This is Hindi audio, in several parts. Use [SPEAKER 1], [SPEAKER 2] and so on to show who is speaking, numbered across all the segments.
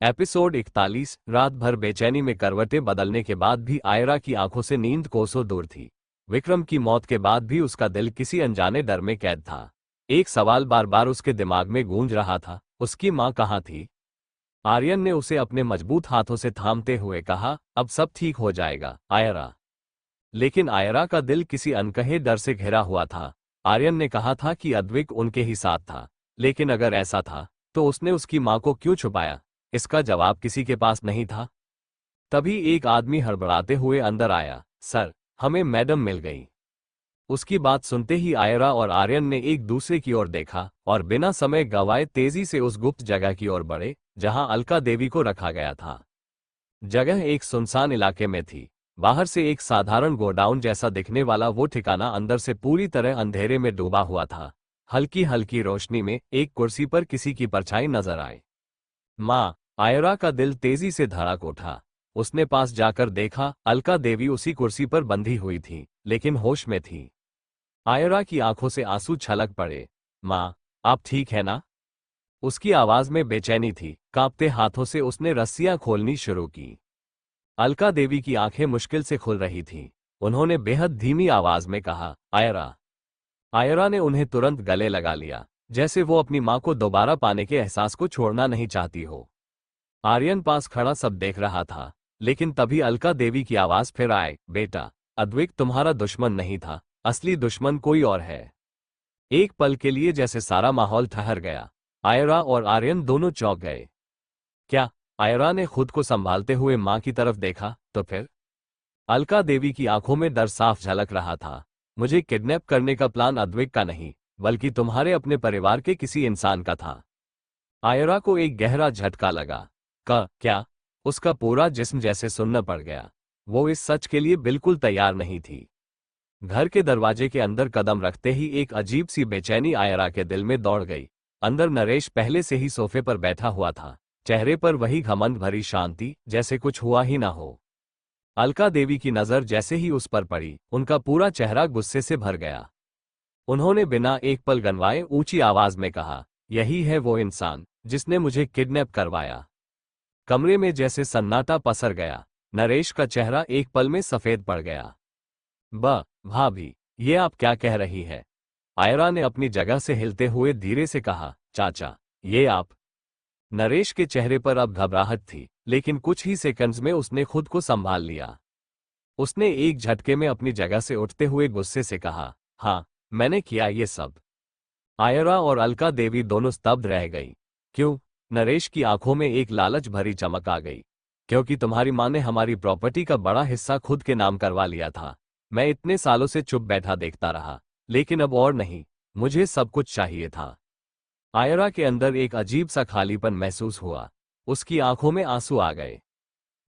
[SPEAKER 1] एपिसोड 41। रात भर बेचैनी में करवटें बदलने के बाद भी आयरा की आंखों से नींद कोसों दूर थी। विक्रम की मौत के बाद भी उसका दिल किसी अनजाने डर में कैद था। एक सवाल बार बार उसके दिमाग में गूंज रहा था, उसकी मां कहाँ थी। आर्यन ने उसे अपने मजबूत हाथों से थामते हुए कहा, अब सब ठीक हो जाएगा आयरा। लेकिन आयरा का दिल किसी अनकहे डर से घिरा हुआ था। आर्यन ने कहा था कि अद्विक उनके ही साथ था, लेकिन अगर ऐसा था तो उसने उसकी मां को क्यों छुपाया। इसका जवाब किसी के पास नहीं था। तभी एक आदमी हड़बड़ाते हुए अंदर आया। सर, हमें मैडम मिल गई। उसकी बात सुनते ही आयरा और आर्यन ने एक दूसरे की ओर देखा और बिना समय गंवाए तेजी से उस गुप्त जगह की ओर बढ़े जहां अलका देवी को रखा गया था। जगह एक सुनसान इलाके में थी। बाहर से एक साधारण गोडाउन जैसा दिखने वाला वो ठिकाना अंदर से पूरी तरह अंधेरे में डूबा हुआ था। हल्की हल्की रोशनी में एक कुर्सी पर किसी की परछाई नजर आई। माँ, आयरा का दिल तेजी से धड़क उठा। उसने पास जाकर देखा, अलका देवी उसी कुर्सी पर बंधी हुई थी, लेकिन होश में थी। आयरा की आंखों से आंसू छलक पड़े। माँ, आप ठीक है ना? उसकी आवाज में बेचैनी थी। कांपते हाथों से उसने रस्सियां खोलनी शुरू की। अलका देवी की आंखें मुश्किल से खुल रही थीं। उन्होंने बेहद धीमी आवाज में कहा, आयरा। आयरा ने उन्हें तुरंत गले लगा लिया, जैसे वो अपनी मां को दोबारा पाने के एहसास को छोड़ना नहीं चाहती हो। आर्यन पास खड़ा सब देख रहा था, लेकिन तभी अलका देवी की आवाज फिर आए, बेटा, अद्विक तुम्हारा दुश्मन नहीं था, असली दुश्मन कोई और है। एक पल के लिए जैसे सारा माहौल ठहर गया। आयरा और आर्यन दोनों चौंक गए। क्या? आयरा ने खुद को संभालते हुए मां की तरफ देखा, तो फिर अलका देवी की आंखों में डर साफ झलक रहा था। मुझे किडनैप करने का प्लान अद्विक का नहीं, बल्कि तुम्हारे अपने परिवार के किसी इंसान का था। आयरा को एक गहरा झटका लगा। क्या? उसका पूरा जिस्म जैसे सुन्न पड़ गया। वो इस सच के लिए बिल्कुल तैयार नहीं थी। घर के दरवाजे के अंदर कदम रखते ही एक अजीब सी बेचैनी आयरा के दिल में दौड़ गई। अंदर नरेश पहले से ही सोफे पर बैठा हुआ था, चेहरे पर वही घमंड भरी शांति, जैसे कुछ हुआ ही ना हो। अलका देवी की नजर जैसे ही उस पर पड़ी, उनका पूरा चेहरा गुस्से से भर गया। उन्होंने बिना एक पल गनवाए ऊंची आवाज में कहा, यही है वो इंसान जिसने मुझे किडनैप करवाया। कमरे में जैसे सन्नाटा पसर गया। नरेश का चेहरा एक पल में सफेद पड़ गया। भाभी, ये आप क्या कह रही है? आयरा ने अपनी जगह से हिलते हुए धीरे से कहा, चाचा, ये आप। नरेश के चेहरे पर अब घबराहट थी, लेकिन कुछ ही सेकंड्स में उसने खुद को संभाल लिया। उसने एक झटके में अपनी जगह से उठते हुए गुस्से से कहा, हाँ, मैंने किया ये सब। आयरा और अलका देवी दोनों स्तब्ध रह गई। क्यों? नरेश की आंखों में एक लालच भरी चमक आ गई। क्योंकि तुम्हारी मां ने हमारी प्रॉपर्टी का बड़ा हिस्सा खुद के नाम करवा लिया था। मैं इतने सालों से चुप बैठा देखता रहा, लेकिन अब और नहीं, मुझे सब कुछ चाहिए था। आयरा के अंदर एक अजीब सा खालीपन महसूस हुआ। उसकी आंखों में आंसू आ गए।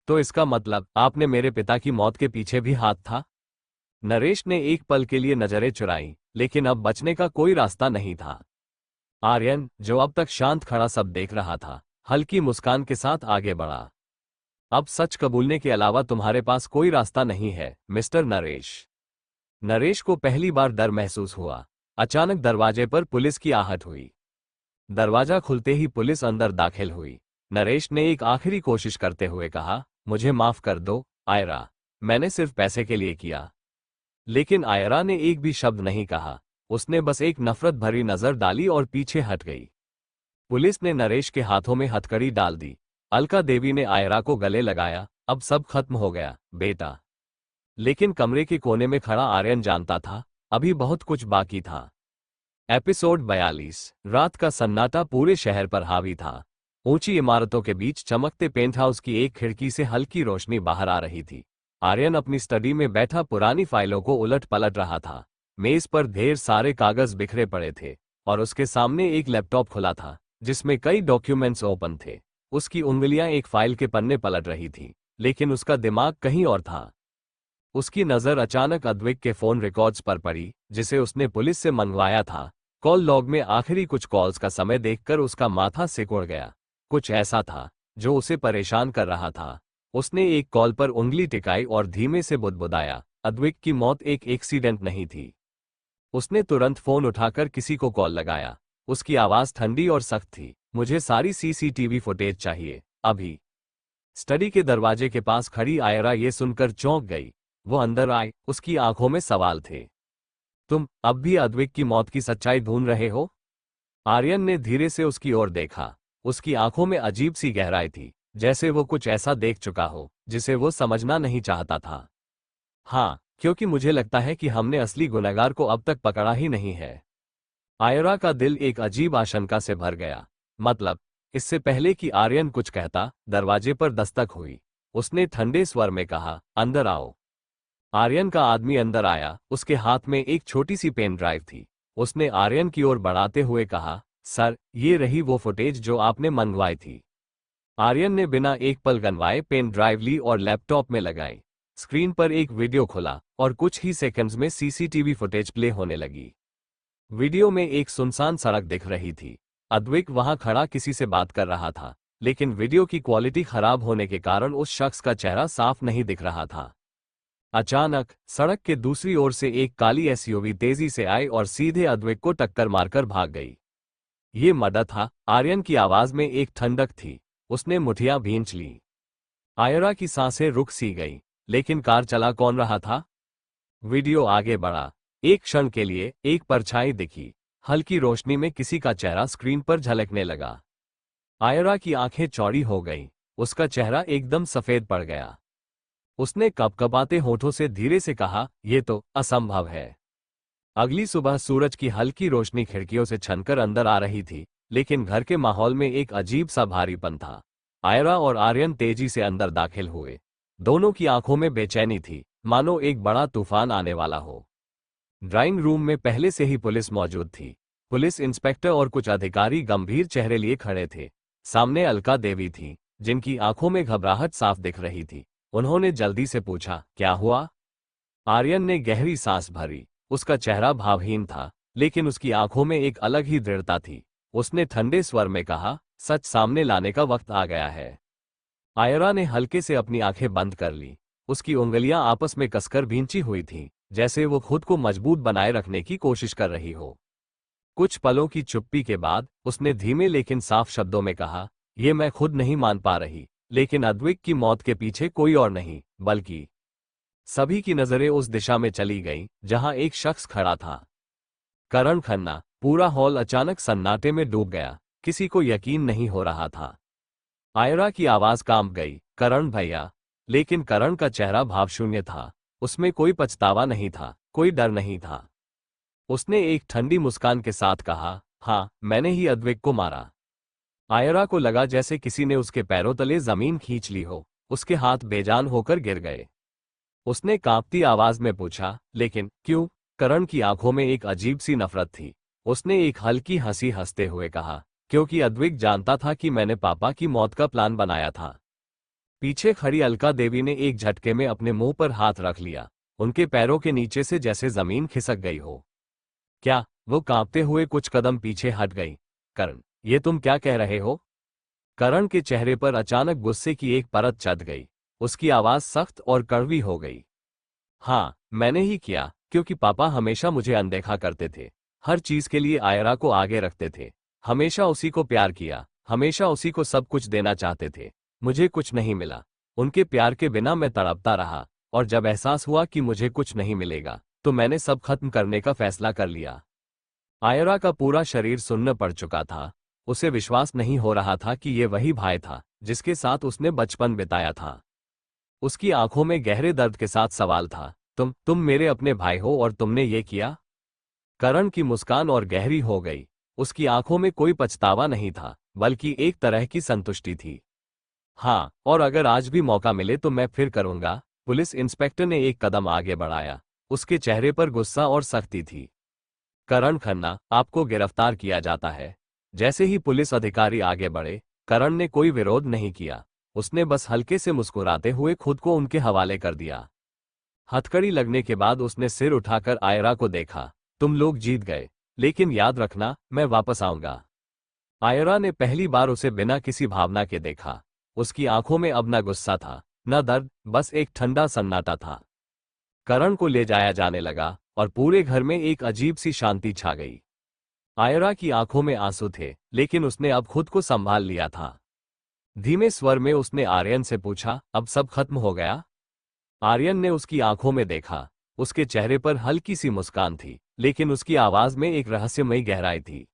[SPEAKER 1] तो इसका मतलब आपने मेरे पिता की मौत के पीछे भी हाथ था? नरेश ने एक पल के लिए नजरें चुराई, लेकिन अब बचने का कोई रास्ता नहीं था। आर्यन, जो अब तक शांत खड़ा सब देख रहा था, हल्की मुस्कान के साथ आगे बढ़ा। अब सच कबूलने के अलावा तुम्हारे पास कोई रास्ता नहीं है, मिस्टर नरेश। नरेश को पहली बार डर महसूस हुआ। अचानक दरवाजे पर पुलिस की आहट हुई। दरवाजा खुलते ही पुलिस अंदर दाखिल हुई। नरेश ने एक आखिरी कोशिश करते हुए कहा, मुझे माफ कर दो आयरा, मैंने सिर्फ पैसे के लिए किया। लेकिन आयरा ने एक भी शब्द नहीं कहा। उसने बस एक नफरत भरी नजर डाली और पीछे हट गई। पुलिस ने नरेश के हाथों में हथकड़ी डाल दी। अलका देवी ने आयरा को गले लगाया, अब सब खत्म हो गया, बेटा। लेकिन कमरे के कोने में खड़ा आर्यन जानता था, अभी बहुत कुछ बाकी था। एपिसोड 42। रात का सन्नाटा पूरे शहर पर हावी था। ऊंची इमारतों के बीच चमकते पेंट हाउस की एक खिड़की से हल्की रोशनी बाहर आ रही थी। आर्यन अपनी स्टडी में बैठा पुरानी फाइलों को उलट पलट रहा था। मेज पर ढेर सारे कागज बिखरे पड़े थे और उसके सामने एक लैपटॉप खुला था, जिसमें कई डॉक्यूमेंट्स ओपन थे। उसकी उंगलियां एक फाइल के पन्ने पलट रही थी, लेकिन उसका दिमाग कहीं और था। उसकी नजर अचानक अद्विक के फोन रिकॉर्ड्स पर पड़ी, जिसे उसने पुलिस से मंगवाया था। कॉल लॉग में आखिरी कुछ कॉल्स का समय देखकर उसका माथा सिकुड़ गया। कुछ ऐसा था जो उसे परेशान कर रहा था। उसने एक कॉल पर उंगली टिकाई और धीमे से बुदबुदाया, अद्विक की मौत एक एक्सीडेंट नहीं थी। उसने तुरंत फोन उठाकर किसी को कॉल लगाया। उसकी आवाज ठंडी और सख्त थी, मुझे सारी सीसीटीवी फुटेज चाहिए। अभी। स्टडी के दरवाजे के पास खड़ी आयरा ये सुनकर चौंक गई। वो अंदर आई, उसकी आंखों में सवाल थे। तुम अब भी अद्विक की मौत की सच्चाई ढूंढ रहे हो? आर्यन ने धीरे से उसकी ओर देखा। उसकी आंखों में अजीब सी गहराई थी, जैसे वो कुछ ऐसा देख चुका हो जिसे वो समझना नहीं चाहता था। हाँ, क्योंकि मुझे लगता है कि हमने असली गुनहगार को अब तक पकड़ा ही नहीं है। आयरा का दिल एक अजीब आशंका से भर गया। मतलब, इससे पहले कि आर्यन कुछ कहता, दरवाजे पर दस्तक हुई। उसने ठंडे स्वर में कहा, अंदर आओ। आर्यन का आदमी अंदर आया। उसके हाथ में एक छोटी सी पेन ड्राइव थी। उसने आर्यन की ओर बढ़ाते हुए कहा, सर, ये रही वो फुटेज जो आपने मंगवाई थी। आर्यन ने बिना एक पल गनवाए पेन ड्राइव ली और लैपटॉप में लगाई। स्क्रीन पर एक वीडियो खुला और कुछ ही सेकंड्स में सीसीटीवी फुटेज प्ले होने लगी। वीडियो में एक सुनसान सड़क दिख रही थी। अद्विक वहां खड़ा किसी से बात कर रहा था, लेकिन वीडियो की क्वालिटी खराब होने के कारण उस शख्स का चेहरा साफ नहीं दिख रहा था। अचानक सड़क के दूसरी ओर से एक काली एसयूवी तेजी से आई और सीधे अद्विक को टक्कर मारकर भाग गई। ये मर्डर था। आर्यन की आवाज में एक ठंडक थी। उसने मुठियां भींच ली। आयरा की सांसें रुक सी गई। लेकिन कार चला कौन रहा था? वीडियो आगे बढ़ा। एक क्षण के लिए एक परछाई दिखी। हल्की रोशनी में किसी का चेहरा स्क्रीन पर झलकने लगा। आयरा की आंखें चौड़ी हो गईं। उसका चेहरा एकदम सफेद पड़ गया। उसने कपकपाते होठों से धीरे से कहा, यह तो असंभव है। अगली सुबह सूरज की हल्की रोशनी खिड़कियों से छनकर अंदर आ रही थी, लेकिन घर के माहौल में एक अजीब सा भारीपन था। आयरा और आर्यन तेजी से अंदर दाखिल हुए। दोनों की आंखों में बेचैनी थी, मानो एक बड़ा तूफान आने वाला हो। ड्राइंग रूम में पहले से ही पुलिस मौजूद थी। पुलिस इंस्पेक्टर और कुछ अधिकारी गंभीर चेहरे लिए खड़े थे। सामने अलका देवी थी, जिनकी आंखों में घबराहट साफ दिख रही थी। उन्होंने जल्दी से पूछा, क्या हुआ? आर्यन ने गहरी सांस भरी। उसका चेहरा भावहीन था, लेकिन उसकी आंखों में एक अलग ही दृढ़ता थी। उसने ठंडे स्वर में कहा, सच सामने लाने का वक्त आ गया है। आयरा ने हल्के से अपनी आंखें बंद कर ली। उसकी उंगलियां आपस में कसकर भींची हुई थीं, जैसे वो खुद को मजबूत बनाए रखने की कोशिश कर रही हो। कुछ पलों की चुप्पी के बाद उसने धीमे लेकिन साफ शब्दों में कहा, ये मैं खुद नहीं मान पा रही, लेकिन अद्विक की मौत के पीछे कोई और नहीं, बल्कि। सभी की नजरें उस दिशा में चली गईं, जहां एक शख्स खड़ा था। करण खन्ना। पूरा हॉल अचानक सन्नाटे में डूब गया। किसी को यकीन नहीं हो रहा था। आयरा की आवाज कांप गई, करण भैया। लेकिन करण का चेहरा भावशून्य था। उसमें कोई पछतावा नहीं था, कोई डर नहीं था। उसने एक ठंडी मुस्कान के साथ कहा, हाँ, मैंने ही अद्विक को मारा। आयरा को लगा जैसे किसी ने उसके पैरों तले जमीन खींच ली हो। उसके हाथ बेजान होकर गिर गए। उसने कांपती आवाज में पूछा, लेकिन क्यों? करण की आंखों में एक अजीब सी नफरत थी। उसने एक हल्की हंसी हंसते हुए कहा, क्योंकि अद्विक जानता था कि मैंने पापा की मौत का प्लान बनाया था। पीछे खड़ी अलका देवी ने एक झटके में अपने मुंह पर हाथ रख लिया। उनके पैरों के नीचे से जैसे जमीन खिसक गई हो। क्या? वो कांपते हुए कुछ कदम पीछे हट गई। करण, ये तुम क्या कह रहे हो? करण के चेहरे पर अचानक गुस्से की एक परत चढ़ गई। उसकी आवाज सख्त और कड़वी हो गई। हाँ, मैंने ही किया, क्योंकि पापा हमेशा मुझे अनदेखा करते थे। हर चीज के लिए आयरा को आगे रखते थे। हमेशा उसी को प्यार किया, हमेशा उसी को सब कुछ देना चाहते थे। मुझे कुछ नहीं मिला। उनके प्यार के बिना मैं तड़पता रहा, और जब एहसास हुआ कि मुझे कुछ नहीं मिलेगा, तो मैंने सब खत्म करने का फैसला कर लिया। आयरा का पूरा शरीर सुन्न पड़ चुका था। उसे विश्वास नहीं हो रहा था कि ये वही भाई था जिसके साथ उसने बचपन बिताया था। उसकी आंखों में गहरे दर्द के साथ सवाल था, तुम मेरे अपने भाई हो और तुमने ये किया? करण की मुस्कान और गहरी हो गई। उसकी आंखों में कोई पछतावा नहीं था, बल्कि एक तरह की संतुष्टि थी। हाँ, और अगर आज भी मौका मिले तो मैं फिर करूंगा। पुलिस इंस्पेक्टर ने एक कदम आगे बढ़ाया। उसके चेहरे पर गुस्सा और सख्ती थी। करण खन्ना, आपको गिरफ्तार किया जाता है। जैसे ही पुलिस अधिकारी आगे बढ़े, करण ने कोई विरोध नहीं किया। उसने बस हल्के से मुस्कुराते हुए खुद को उनके हवाले कर दिया। हथकड़ी लगने के बाद उसने सिर उठाकर आयरा को देखा, तुम लोग जीत गए, लेकिन याद रखना, मैं वापस आऊंगा। आयरा ने पहली बार उसे बिना किसी भावना के देखा। उसकी आंखों में अब न गुस्सा था, न दर्द, बस एक ठंडा सन्नाटा था। करण को ले जाया जाने लगा, और पूरे घर में एक अजीब सी शांति छा गई। आयरा की आंखों में आंसू थे, लेकिन उसने अब खुद को संभाल लिया था। धीमे स्वर में उसने आर्यन से पूछा, अब सब खत्म हो गया? आर्यन ने उसकी आंखों में देखा। उसके चेहरे पर हल्की सी मुस्कान थी, लेकिन उसकी आवाज में एक रहस्यमयी गहराई थी।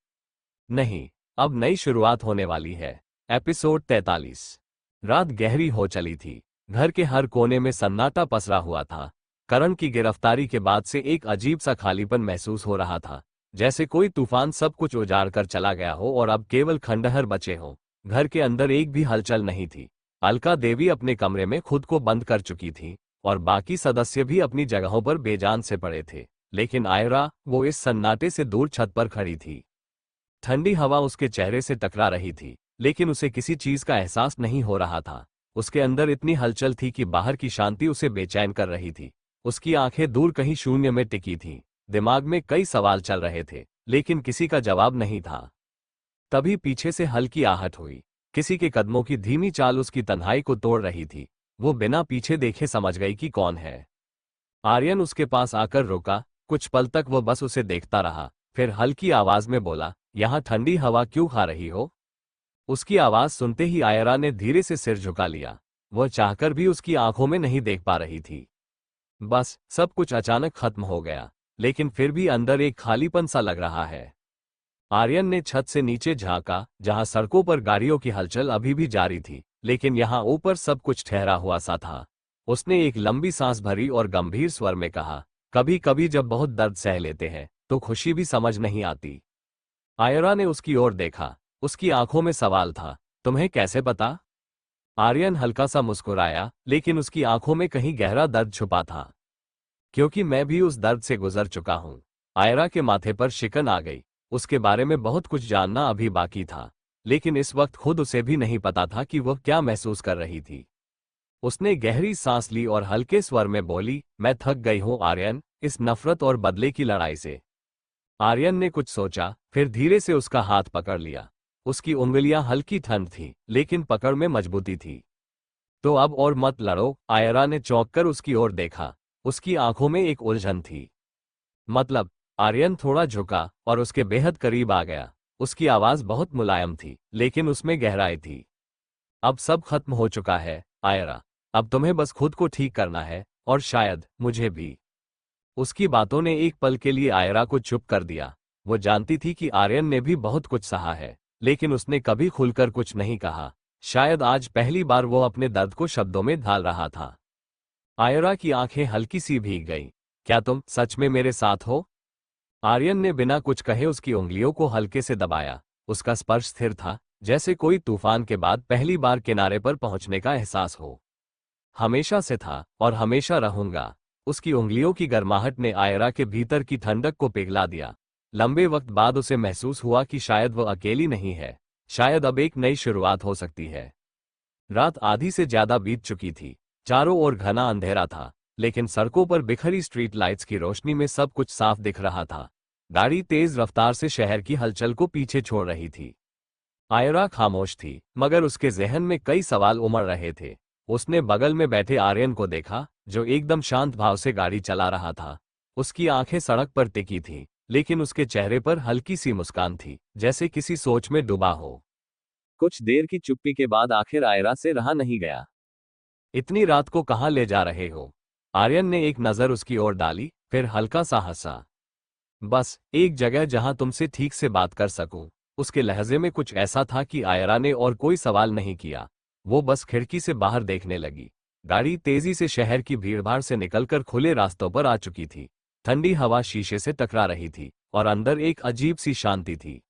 [SPEAKER 1] नहीं, अब नई शुरुआत होने वाली है। एपिसोड 43। रात गहरी हो चली थी। घर के हर कोने में सन्नाटा पसरा हुआ था। करण की गिरफ्तारी के बाद से एक अजीब सा खालीपन महसूस हो रहा था, जैसे कोई तूफान सब कुछ उजाड़ कर चला गया हो और अब केवल खंडहर बचे हों। घर के अंदर एक भी हलचल नहीं थी। अलका देवी अपने कमरे में खुद को बंद कर चुकी थी और बाकी सदस्य भी अपनी जगहों पर बेजान से पड़े थे। लेकिन आयरा, वो इस सन्नाटे से दूर छत पर खड़ी थी। ठंडी हवा उसके चेहरे से टकरा रही थी, लेकिन उसे किसी चीज का एहसास नहीं हो रहा था। उसके अंदर इतनी हलचल थी कि बाहर की शांति उसे बेचैन कर रही थी। उसकी आंखें दूर कहीं शून्य में टिकी थीं। दिमाग में कई सवाल चल रहे थे, लेकिन किसी का जवाब नहीं था। तभी पीछे से हल्की आहट हुई। किसी के कदमों की धीमी चाल उसकी तन्हाई को तोड़ रही थी। वो बिना पीछे देखे समझ गई कि कौन है। आर्यन उसके पास आकर रुका। कुछ पल तक वो बस उसे देखता रहा, फिर हल्की आवाज में बोला, यहाँ ठंडी हवा क्यों खा रही हो? उसकी आवाज सुनते ही आयरा ने धीरे से सिर झुका लिया। वह चाहकर भी उसकी आंखों में नहीं देख पा रही थी। बस सब कुछ अचानक खत्म हो गया, लेकिन फिर भी अंदर एक खालीपन सा लग रहा है। आर्यन ने छत से नीचे झांका, जहां सड़कों पर गाड़ियों की हलचल अभी भी जारी थी, लेकिन यहां ऊपर सब कुछ ठहरा हुआ सा था। उसने एक लंबी सांस भरी और गंभीर स्वर में कहा, कभी कभी जब बहुत दर्द सह लेते हैं तो खुशी भी समझ नहीं आती। आयरा ने उसकी ओर देखा। उसकी आंखों में सवाल था, तुम्हें कैसे पता? आर्यन हल्का सा मुस्कुराया, लेकिन उसकी आंखों में कहीं गहरा दर्द छुपा था। क्योंकि मैं भी उस दर्द से गुजर चुका हूं। आयरा के माथे पर शिकन आ गई। उसके बारे में बहुत कुछ जानना अभी बाकी था, लेकिन इस वक्त खुद उसे भी नहीं पता था कि वह क्या महसूस कर रही थी। उसने गहरी सांस ली और हल्के स्वर में बोली, मैं थक गई हूं आर्यन, इस नफरत और बदले की लड़ाई से। आर्यन ने कुछ सोचा, फिर धीरे से उसका हाथ पकड़ लिया। उसकी उंगलियां हल्की ठंड थी, लेकिन पकड़ में मजबूती थी। तो अब और मत लड़ो। आयरा ने चौंक कर उसकी ओर देखा। उसकी आंखों में एक उलझन थी। मतलब? आर्यन थोड़ा झुका और उसके बेहद करीब आ गया। उसकी आवाज बहुत मुलायम थी, लेकिन उसमें गहराई थी। अब सब खत्म हो चुका है आयरा। अब तुम्हें बस खुद को ठीक करना है, और शायद मुझे भी। उसकी बातों ने एक पल के लिए आयरा को चुप कर दिया। वो जानती थी कि आर्यन ने भी बहुत कुछ सहा है, लेकिन उसने कभी खुलकर कुछ नहीं कहा। शायद आज पहली बार वो अपने दर्द को शब्दों में ढाल रहा था। आयरा की आंखें हल्की सी भीग गईं। क्या तुम सच में मेरे साथ हो? आर्यन ने बिना कुछ कहे उसकी उंगलियों को हल्के से दबाया। उसका स्पर्श स्थिर था, जैसे कोई तूफान के बाद पहली बार किनारे पर पहुंचने का एहसास हो। हमेशा से था और हमेशा रहूंगा। उसकी उंगलियों की गर्माहट ने आयरा के भीतर की ठंडक को पिघला दिया। लंबे वक्त बाद उसे महसूस हुआ कि शायद वह अकेली नहीं है। शायद अब एक नई शुरुआत हो सकती है। रात आधी से ज्यादा बीत चुकी थी। चारों ओर घना अंधेरा था, लेकिन सड़कों पर बिखरी स्ट्रीट लाइट्स की रोशनी में सब कुछ साफ दिख रहा था। गाड़ी तेज रफ्तार से शहर की हलचल को पीछे छोड़ रही थी। आयरा खामोश थी, मगर उसके जहन में कई सवाल उमड़ रहे थे। उसने बगल में बैठे आर्यन को देखा, जो एकदम शांत भाव से गाड़ी चला रहा था। उसकी आंखें सड़क पर टिकी थीं, लेकिन उसके चेहरे पर हल्की सी मुस्कान थी, जैसे किसी सोच में डूबा हो। कुछ देर की चुप्पी के बाद आखिर आयरा से रहा नहीं गया। इतनी रात को कहाँ ले जा रहे हो? आर्यन ने एक नजर उसकी ओर डाली, फिर हल्का सा हंसा। बस एक जगह जहां तुमसे ठीक से बात कर सकूं। उसके लहजे में कुछ ऐसा था कि आयरा ने और कोई सवाल नहीं किया। वो बस खिड़की से बाहर देखने लगी। गाड़ी तेजी से शहर की भीड़भाड़ से निकलकर खुले रास्तों पर आ चुकी थी। ठंडी हवा शीशे से टकरा रही थी और अंदर एक अजीब सी शांति थी।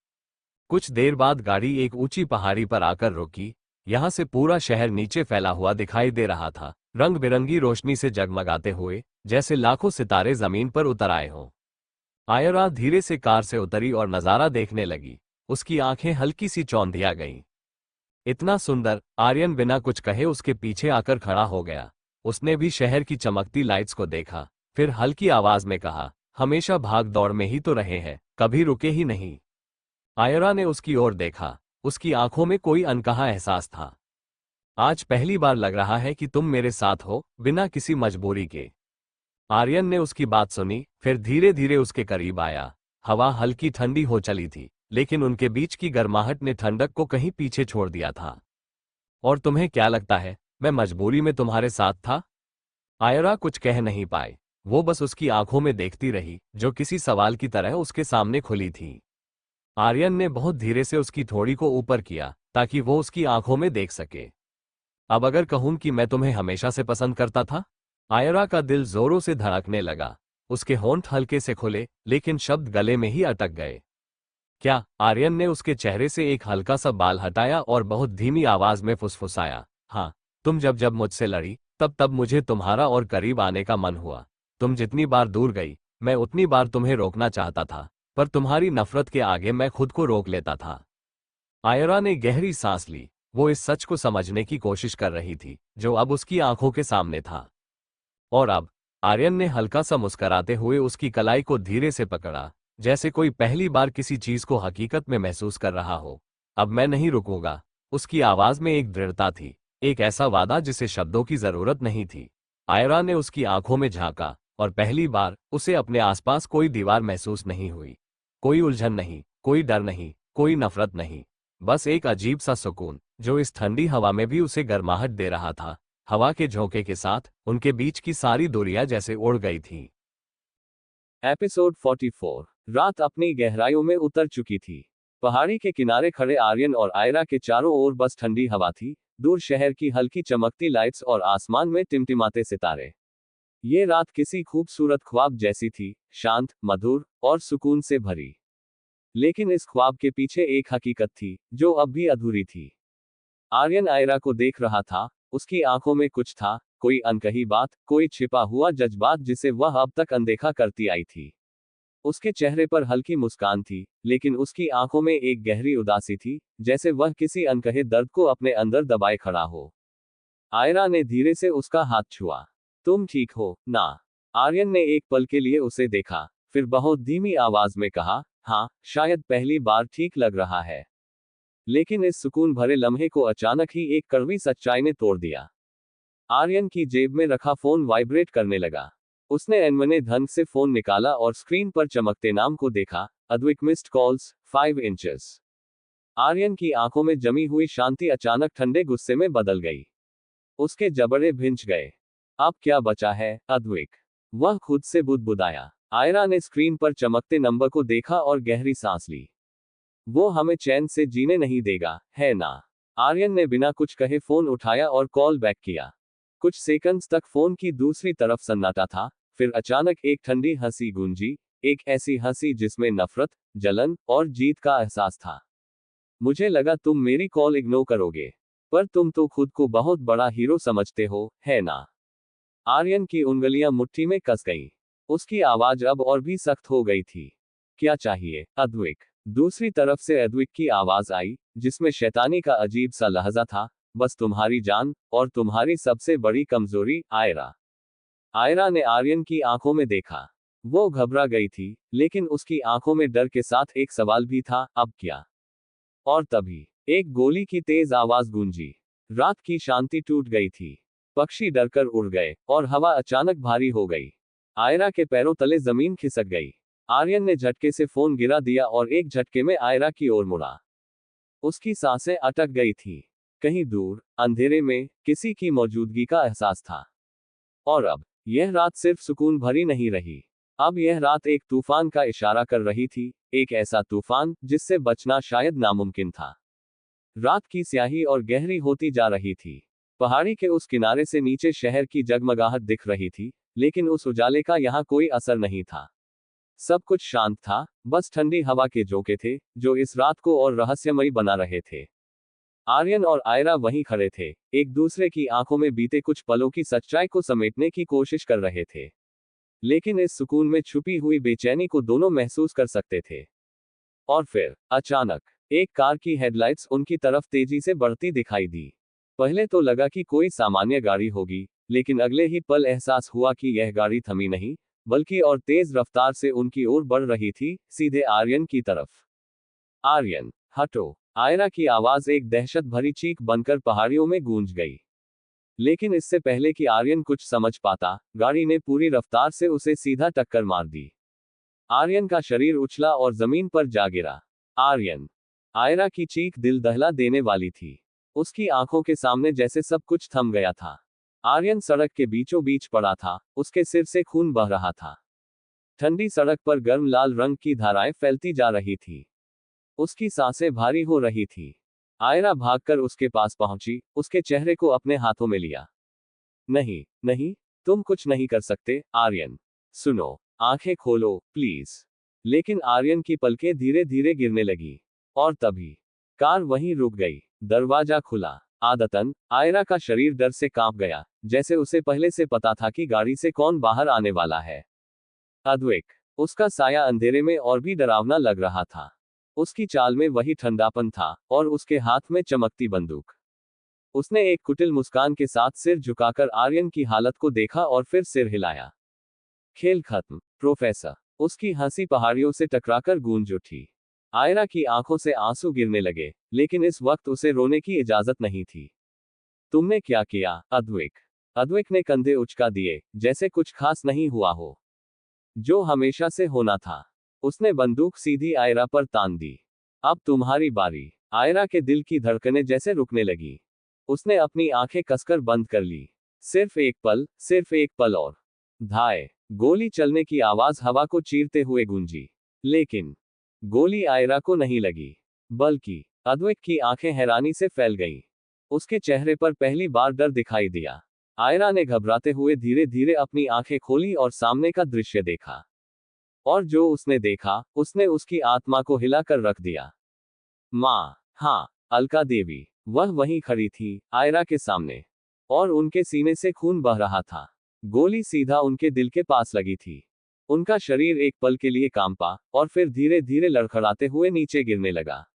[SPEAKER 1] कुछ देर बाद गाड़ी एक ऊंची पहाड़ी पर आकर रुकी। यहां से पूरा शहर नीचे फैला हुआ दिखाई दे रहा था, रंग बिरंगी रोशनी से जगमगाते हुए, जैसे लाखों सितारे जमीन पर उतर आए हों। आयरा धीरे से कार से उतरी और नजारा देखने लगी। उसकी आंखें हल्की सी चौंधिया गईं। इतना सुंदर। आर्यन बिना कुछ कहे उसके पीछे आकर खड़ा हो गया। उसने भी शहर की चमकती लाइट्स को देखा, फिर हल्की आवाज में कहा, हमेशा भाग दौड़ में ही तो रहे हैं, कभी रुके ही नहीं। आयरा ने उसकी ओर देखा। उसकी आंखों में कोई अनकहा एहसास था। आज पहली बार लग रहा है कि तुम मेरे साथ हो, बिना किसी मजबूरी के। आर्यन ने उसकी बात सुनी, फिर धीरे धीरे उसके करीब आया। हवा हल्की ठंडी हो चली थी, लेकिन उनके बीच की गर्माहट ने ठंडक को कहीं पीछे छोड़ दिया था। और तुम्हें क्या लगता है मैं मजबूरी में तुम्हारे साथ था? आयरा कुछ कह नहीं पाई। वो बस उसकी आंखों में देखती रही, जो किसी सवाल की तरह उसके सामने खुली थी। आर्यन ने बहुत धीरे से उसकी थोड़ी को ऊपर किया, ताकि वो उसकी आंखों में देख सके। अब अगर कहूं कि मैं तुम्हें हमेशा से पसंद करता था? आयरा का दिल जोरों से धड़कने लगा। उसके होंठ हल्के से खुले, लेकिन शब्द गले में ही अटक गए। क्या? आर्यन ने उसके चेहरे से एक हल्का सा बाल हटाया और बहुत धीमी आवाज में फुसफुसाया। हाँ, तुम जब जब मुझसे लड़ी, तब तब मुझे तुम्हारा और करीब आने का मन हुआ। तुम जितनी बार दूर गई, मैं उतनी बार तुम्हें रोकना चाहता था, पर तुम्हारी नफरत के आगे मैं खुद को रोक लेता था। आयरा ने गहरी सांस ली। वो इस सच को समझने की कोशिश कर रही थी, जो अब उसकी आंखों के सामने था। और अब आर्यन ने हल्का सा मुस्कराते हुए उसकी कलाई को धीरे से पकड़ा, जैसे कोई पहली बार किसी चीज को हकीकत में महसूस कर रहा हो। अब मैं नहीं रुकूंगा। उसकी आवाज में एक दृढ़ता थी, एक ऐसा वादा जिसे शब्दों की जरूरत नहीं थी। आयरा ने उसकी आंखों में झांका, और पहली बार उसे अपने आसपास कोई दीवार महसूस नहीं हुई। कोई उलझन नहीं, कोई डर नहीं, कोई नफरत नहीं। बस एक अजीब सा सुकून, जो इस ठंडी हवा में भी उसे गर्माहट दे रहा था। हवा के झोंके के साथ उनके बीच की सारी दूरियां जैसे उड़ गई थीं।
[SPEAKER 2] एपिसोड 44। रात अपनी गहराइयों में उतर चुकी थी। पहाड़ी के किनारे खड़े आर्यन और आयरा के चारों ओर बस ठंडी हवा थी, दूर शहर की हल्की चमकती लाइट्स और आसमान में टिमटिमाते सितारे। ये रात किसी खूबसूरत ख्वाब जैसी थी, शांत, मधुर और सुकून से भरी। लेकिन इस ख्वाब के पीछे एक हकीकत थी, जो अब भी अधूरी थी। आर्यन आयरा को देख रहा था। उसकी आंखों में कुछ था, कोई अनकही बात, कोई छिपा हुआ जज्बात जिसे वह अब तक अनदेखा करती आई थी। उसके चेहरे पर हल्की मुस्कान थी, लेकिन उसकी आंखों में एक गहरी उदासी थी, जैसे वह किसी अनकहे दर्द को अपने अंदर दबाए खड़ा हो। आयरा ने धीरे से उसका हाथ छुआ। तुम ठीक हो ना? आर्यन ने एक पल के लिए उसे देखा, फिर बहुत धीमी आवाज में कहा, हाँ, शायद पहली बार ठीक लग रहा है। लेकिन इस सुकून भरे लम्हे को अचानक ही एक कड़वी सच्चाई ने तोड़ दिया। आर्यन की जेब में रखा फोन वाइब्रेट करने लगा। उसने अनमने ढंग से फोन निकाला और स्क्रीन पर चमकते नाम को देखा, Advik missed calls 5 inches. Aryan की आंखों में जमी हुई शांति अचानक ठंडे गुस्से में बदल गई। उसके जबड़े भिंच गए। अब क्या बचा है, अद्विक? वह खुद से बुदबुदाया। आयरा ने स्क्रीन पर चमकते नंबर को देखा और गहरी सांस ली। वो हमें चैन से जीने नहीं देगा, है ना? आर्यन ने बिना कुछ कहे फोन उठाया और कॉल बैक किया। कुछ सेकंड्स तक फोन की दूसरी तरफ सन्नाटा था, फिर अचानक एक ठंडी हंसी गूंजी, एक ऐसी हंसी जिसमें नफरत, जलन और जीत का एहसास था। मुझे लगा तुम मेरी कॉल इग्नोर करोगे, पर तुम तो खुद को बहुत बड़ा हीरो समझते हो, है ना? आर्यन की उंगलियां मुट्ठी में कस गईं। उसकी आवाज अब और भी सख्त हो गई थी। क्या चाहिए, अद्विक? दूसरी तरफ से अद्विक की आवाज आई, जिसमें शैतानी का अजीब सा लहजा था। बस तुम्हारी जान, और तुम्हारी सबसे बड़ी कमजोरी, आयरा। आयरा ने आर्यन की आंखों में देखा। वो घबरा गई थी, लेकिन उसकी आंखों में डर के साथ एक सवाल भी था, अब क्या? और तभी एक गोली की तेज आवाज गूंजी। रात की शांति टूट गई थी। पक्षी डरकर उड़ गए, और हवा अचानक भारी हो गई। आयरा के पैरों तले जमीन खिसक गई। आर्यन ने झटके से फोन गिरा दिया और एक झटके में आयरा की ओर मुड़ा। उसकी सांसें अटक गई थीं। कहीं दूर, अंधेरे में, किसी की मौजूदगी का एहसास था। और अब, यह रात सिर्फ सुकून भरी नहीं रही। अब यह रात एक तूफान का इशारा कर रही थी, एक ऐसा तूफान, जिससे बचना शायद नामुमकिन था। रात की स्याही और गहरी होती जा रही थी। पहाड़ी के उस किनारे से नीचे शहर की जगमगाहट दिख रही थी, लेकिन उस उजाले का यहाँ कोई असर नहीं था। सब कुछ शांत था, बस ठंडी हवा के झोंके थे, जो इस रात को और रहस्यमयी बना रहे थे। आर्यन और आयरा वहीं खड़े थे, एक दूसरे की आंखों में बीते कुछ पलों की सच्चाई को समेटने की कोशिश कर रहे थे। लेकिन इस सुकून में छुपी हुई बेचैनी को दोनों महसूस कर सकते थे। और फिर, अचानक, एक कार की हेडलाइट्स उनकी तरफ तेजी से बढ़ती दिखाई दी। पहले तो लगा कि कोई सामान्य गाड़ी होगी, लेकिन अगले ही पल एहसास हुआ कि यह गाड़ी थमी नहीं, बल्कि और तेज रफ्तार से उनकी ओर बढ़ रही थी, सीधे आर्यन की तरफ। आर्यन, हटो! आयरा की आवाज एक दहशत भरी चीख बनकर पहाड़ियों में गूंज गई। लेकिन इससे पहले कि आर्यन कुछ समझ पाता, गाड़ी ने पूरी रफ्तार से उसे सीधा टक्कर मार दी। आर्यन का शरीर उछला और जमीन पर जा गिरा। आर्यन! आयरा की चीख दिल दहला देने वाली थी। उसकी आंखों के सामने जैसे सब कुछ थम गया था। आर्यन सड़क के बीचों बीच पड़ा था, उसके सिर से खून बह रहा था। ठंडी सड़क पर गर्म लाल रंग की धाराएं फैलती जा रही थी। उसकी सांसें भारी हो रही थी। आयरा भागकर उसके पास पहुंची, उसके चेहरे को अपने हाथों में लिया। नहीं, नहीं, तुम कुछ नहीं कर सकते, आर्यन। सुनो, आंखें खोलो, प्लीज। लेकिन आर्यन की पलकें धीरे धीरे गिरने लगी। और तभी कार वहीं रुक गई। दरवाजा खुला। आदतन आयरा का शरीर डर से कांप गया, जैसे उसे पहले से पता था कि गाड़ी से कौन बाहर आने वाला है। अद्वैक। उसका साया अंधेरे में और भी डरावना लग रहा था। उसकी चाल में वही ठंडापन था, और उसके हाथ में चमकती बंदूक। उसने एक कुटिल मुस्कान के साथ सिर झुकाकर आर्यन की हालत को देखा और फिर सिर हिलाया। खेल खत्म, प्रोफेसर। उसकी हंसी पहाड़ियों से टकराकर गूंज उठी। आयरा की आंखों से आंसू गिरने लगे, लेकिन इस वक्त उसे रोने की इजाजत नहीं थी। तुमने क्या किया, अद्वैक? अद्वैक ने कंधे उचका दिए, जैसे कुछ खास नहीं हुआ हो। जो हमेशा से होना था। उसने बंदूक सीधी आयरा पर तान दी। अब तुम्हारी बारी। आयरा के दिल की धड़कनें जैसे रुकने लगी। उसने अपनी आंखें कसकर बंद कर ली। सिर्फ एक पल, सिर्फ एक पल और। धाए। गोली चलने की आवाज हवा को चीरते हुए गूंजी। लेकिन गोली आयरा को नहीं लगी, बल्कि अद्वैक की आंखें हैरानी से फैल गईं। उसके चेहरे पर पहली बार डर दिखाई दिया। आयरा ने घबराते हुए धीरे धीरे अपनी आंखें खोली और सामने का दृश्य देखा। और जो उसने देखा, उसने उसकी आत्मा को हिलाकर रख दिया। माँ, हाँ, अलका देवी। वह वहीं खड़ी थी, आयरा के सामने। और उनके सीने से खून बह रहा था। गोली सीधा उनके दिल के पास लगी थी। उनका शरीर एक पल के लिए कांपा, और फिर धीरे धीरे लड़खड़ाते हुए नीचे गिरने लगा।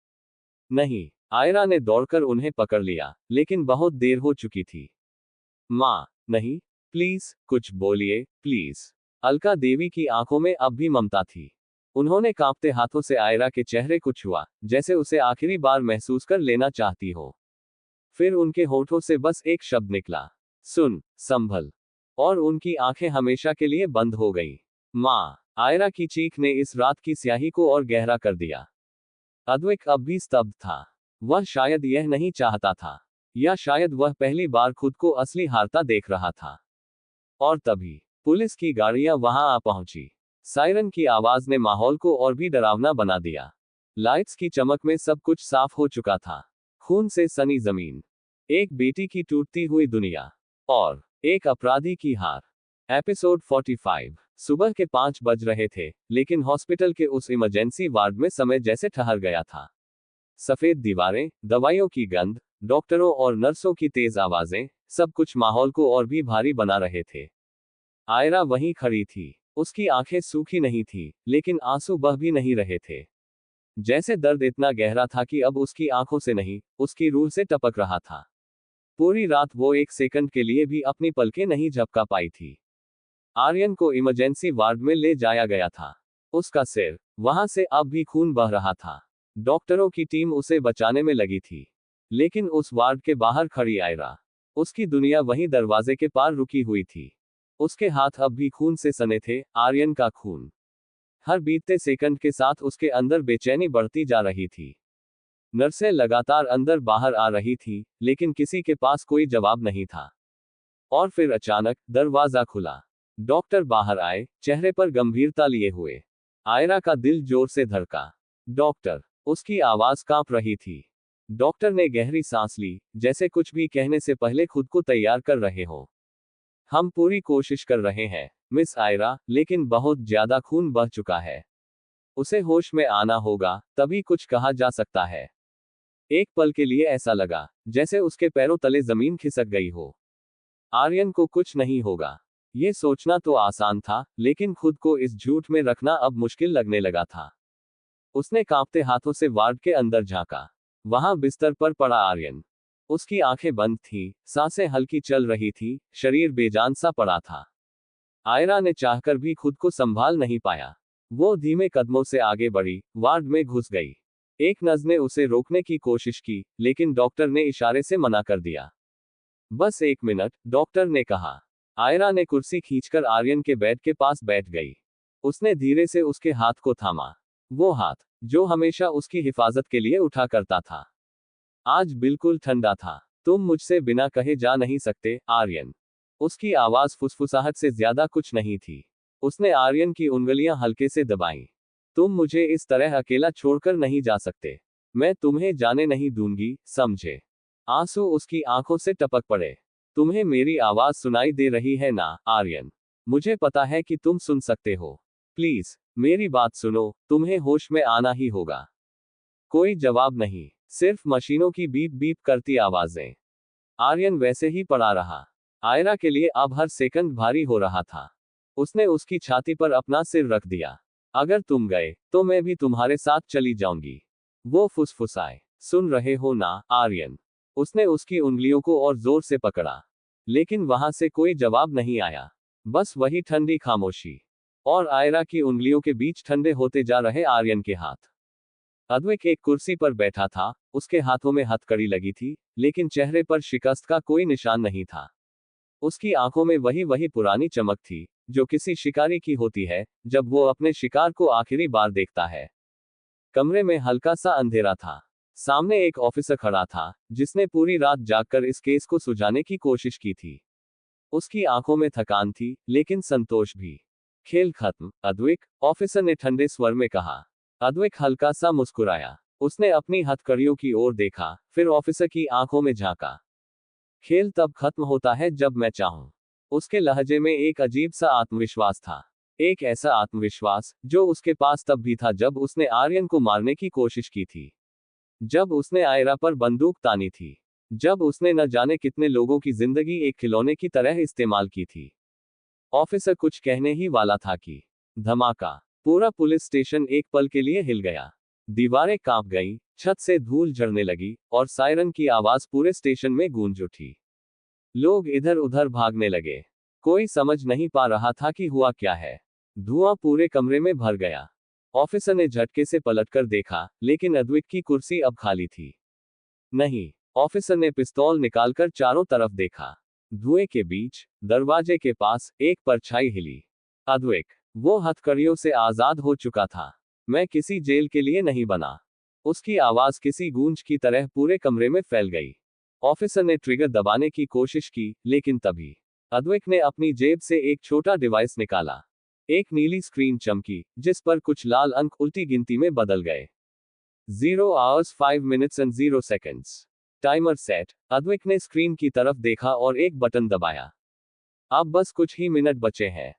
[SPEAKER 2] नहीं। आयरा ने दौड़कर उन्हें पकड़ लिया, लेकिन बहुत देर हो चुकी थी। माँ, नहीं, प्लीज, कुछ बोलिए, प्लीज। अलका देवी की आंखों में अब भी ममता थी। उन्होंने कांपते हाथों से आयरा के चेहरे को छुआ, जैसे उसे आखिरी बार महसूस कर लेना चाहती हो। फिर उनके होठों से बस एक शब्द निकला, सुन, संभल। और उनकी आंखें हमेशा के लिए बंद हो गईं। माँ, आयरा की चीख ने इस रात की स्याही को और गहरा कर दिया। अद्वैक अब भी स्तब्ध था। वह शायद यह नहीं चाहता था, या शायद वह पहली बार खुद को असली हारता देख रहा था। और तभी पुलिस की गाड़ियां वहां आ पहुंची। सायरन की आवाज ने माहौल को और भी डरावना बना दिया। लाइट्स की चमक में सब कुछ साफ हो चुका था। खून से सनी जमीन, एक बेटी की टूटती हुई दुनिया, और एक अपराधी की हार। एपिसोड 45। सुबह के 5 बज रहे थे, लेकिन हॉस्पिटल के उस इमरजेंसी वार्ड में समय जैसे ठहर गया था। सफेद दीवारें, दवाइयों की गंध, डॉक्टरों और नर्सों की तेज आवाजें, सब कुछ माहौल को और भी भारी बना रहे थे। आयरा वहीं खड़ी थी। उसकी आंखें सूखी नहीं थी, लेकिन आंसू बह भी नहीं रहे थे। जैसे दर्द इतना गहरा था कि अब उसकी आंखों से नहीं, उसकी रूह से टपक रहा था। पूरी रात वो एक सेकंड के लिए भी अपनी पलकें नहीं झपका पाई थी। आर्यन को इमरजेंसी वार्ड में ले जाया गया था। उसका सिर, वहां से अब भी खून बह रहा था। डॉक्टरों की टीम उसे बचाने में लगी थी। लेकिन उस वार्ड के बाहर खड़ी आयरा, उसकी दुनिया वहीं दरवाजे के पार रुकी हुई थी। उसके हाथ अब भी खून से सने थे, आर्यन का खून। हर बीतते सेकंड के साथ उसके अंदर बेचैनी बढ़ती जा रही थी। नर्सें लगातार अंदर बाहर आ रही थी, लेकिन किसी के पास कोई जवाब नहीं था। और फिर अचानक दरवाजा खुला। डॉक्टर बाहर आए, चेहरे पर गंभीरता लिए हुए। आयरा का दिल जोर से धड़का। डॉक्टर, उसकी आवाज कांप रही थी। डॉक्टर ने गहरी सांस ली, जैसे कुछ भी कहने से पहले खुद को तैयार कर रहे हो। हम पूरी कोशिश कर रहे हैं, मिस आयरा, लेकिन बहुत ज्यादा खून बह चुका है। उसे होश में आना होगा, तभी कुछ कहा जा सकता है। एक पल के लिए ऐसा लगा, जैसे उसके पैरों तले जमीन खिसक गई हो। आर्यन को कुछ नहीं होगा। ये सोचना तो आसान था, लेकिन खुद को इस झूठ में रखना अब मुश्किल लगने लगा था। उसने कांपते हाथों से वार्ड के अंदर झांका। वहां बिस्तर पर पड़ा आर्यन। उसकी आंखें बंद थीं, सांसें हल्की चल रही थी, शरीर बेजान सा पड़ा था। आयरा ने चाहकर भी खुद को संभाल नहीं पाया। वो धीमे कदमों से आगे बढ़ी, वार्ड में घुस गई। एक नर्स ने उसे रोकने की कोशिश की, लेकिन डॉक्टर ने इशारे से मना कर दिया। बस 1 मिनट, डॉक्टर ने कहा। आयरा ने कुर्सी खींचकर आर्यन के बेड के पास बैठ गई। उसने धीरे से उसके हाथ को थामा। वो हाथ, जो हमेशा उसकी हिफाजत के लिए उठा करता था। आज बिल्कुल ठंडा था। तुम मुझसे बिना कहे जा नहीं सकते, आर्यन। उसकी आवाज फुसफुसाहट से ज्यादा कुछ नहीं थी। उसने आर्यन की उंगलियां हल्के से दबाईं। तुम मुझे इस तरह अकेला छोड़कर नहीं जा सकते। मैं तुम्हें जाने नहीं दूंगी, समझे? आंसू उसकी आंखों से टपक पड़े। तुम्हें मेरी आवाज सुनाई दे रही है ना, आर्यन? मुझे पता है कि तुम सुन सकते हो। प्लीज, मेरी बात सुनो, तुम्हें होश में आना ही होगा। कोई जवाब नहीं, सिर्फ मशीनों की बीप बीप करती आवाजें। आर्यन वैसे ही पड़ा रहा। आयरा के लिए अब हर सेकंड भारी हो रहा था। उसने उसकी छाती पर अपना सिर रख दिया। अगर तुम गए, तो मैं भी तुम्हारे साथ चली जाऊंगी। वो फुसफुसाए। सुन रहे हो ना, आर्यन? उसने उसकी उंगलियों को और जोर से पकड़ा। लेकिन वहां से कोई जवाब नहीं आया। बस वही ठंडी खामोशी। और आयरा की उंगलियों के बीच ठंडे होते जा रहे आर्यन के हाथ। अद्वैक एक कुर्सी पर बैठा था, उसके हाथों में हथकड़ी लगी थी, लेकिन चेहरे पर शिकस्त का कोई निशान नहीं था। उसकी आंखों में वही वही पुरानी चमक थी, जो किसी शिकारी की होती है, जब वो अपने शिकार को आखिरी बार देखता है। कमरे में हल्का सा अंधेरा था। सामने एक ऑफिसर खड़ा था, जिसने पूरी रात जागकर इस केस को सुलझाने की कोशिश की थी। उसकी आंखों में थकान थी, लेकिन संतोष भी। खेल खत्म, अद्वैक, ऑफिसर ने ठंडे स्वर में कहा। अद्वैक हल्का सा मुस्कुराया। उसने अपनी हथकड़ियों की ओर देखा, फिर ऑफिसर की आंखों में झांका। खेल तब खत्म होता है जब मैं चाहूं। उसके लहजे में एक अजीब सा आत्मविश्वास था। एक ऐसा आत्मविश्वास, जो उसके पास तब भी था जब उसने आर्यन को मारने की कोशिश की थी। जब उसने आयरा पर बंदूक तानी थी। जब उसने न जाने कितने लोगों की जिंदगी एक खिलौने की तरह इस्तेमाल की थी। ऑफिसर कुछ कहने ही वाला था कि धमाका। पूरा पुलिस स्टेशन एक पल के लिए हिल गया। दीवारें कांप गईं, छत से धूल झड़ने लगी, और सायरन की आवाज पूरे स्टेशन में गूंज उठी। लोग इधर उधर भागने लगे। कोई समझ नहीं पा रहा था कि हुआ क्या है। धुआं पूरे कमरे में भर गया। ऑफिसर ने झटके से पलटकर देखा, लेकिन अद्वैक की कुर्सी अब खाली थी। नहीं। ऑफिसर ने पिस्तौल निकालकर चारों तरफ देखा। धुएं के बीच, दरवाजे के पास, एक परछाई हिली। अद्वैक। वो हथकड़ियों से आजाद हो चुका था। मैं किसी जेल के लिए नहीं बना। उसकी आवाज किसी गूंज की तरह पूरे कमरे में फैल गई। ऑफिसर ने ट्रिगर दबाने की कोशिश की, लेकिन तभी अद्वैक ने अपनी जेब से एक छोटा डिवाइस निकाला। एक नीली स्क्रीन चमकी, जिस पर कुछ लाल अंक उल्टी गिनती में बदल गए। 0 hours 5 minutes and 0 seconds। Timer set. अद्वैक ने स्क्रीन की तरफ देखा और एक बटन दबाया। अब बस कुछ ही मिनट बचे हैं।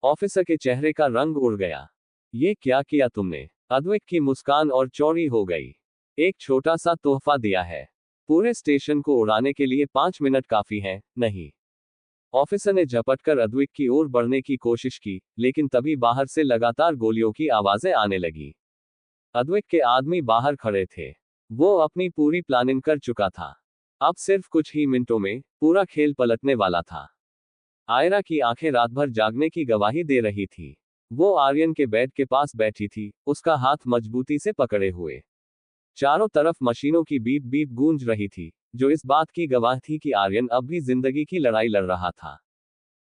[SPEAKER 2] ऑफिसर के चेहरे का रंग उड़ गया। ये क्या किया तुमने? अद्वैक की मुस्कान और चौड़ी हो गई। एक छोटा सा तोहफा दिया है। पूरे स्टेशन को उड़ाने के लिए 5 मिनट काफी हैं, नहीं? ऑफिसर ने झपटकर अद्वैक की ओर बढ़ने की कोशिश की, लेकिन तभी बाहर से लगातार गोलियों की आवाजें आने लगी। अद्वैक के आदमी बाहर खड़े थे। वो अपनी पूरी प्लानिंग कर चुका था। अब सिर्फ कुछ ही मिनटों में पूरा खेल पलटने वाला था। आयरा की आंखें रात भर जागने की गवाही दे रही थी। वो आर्यन के बेड के पास बैठी थी, उसका हाथ मजबूती से पकड़े हुए। चारों तरफ मशीनों की बीप बीप गूंज रही थी, जो इस बात की गवाह थी कि आर्यन अब भी जिंदगी की लड़ाई लड़ रहा था।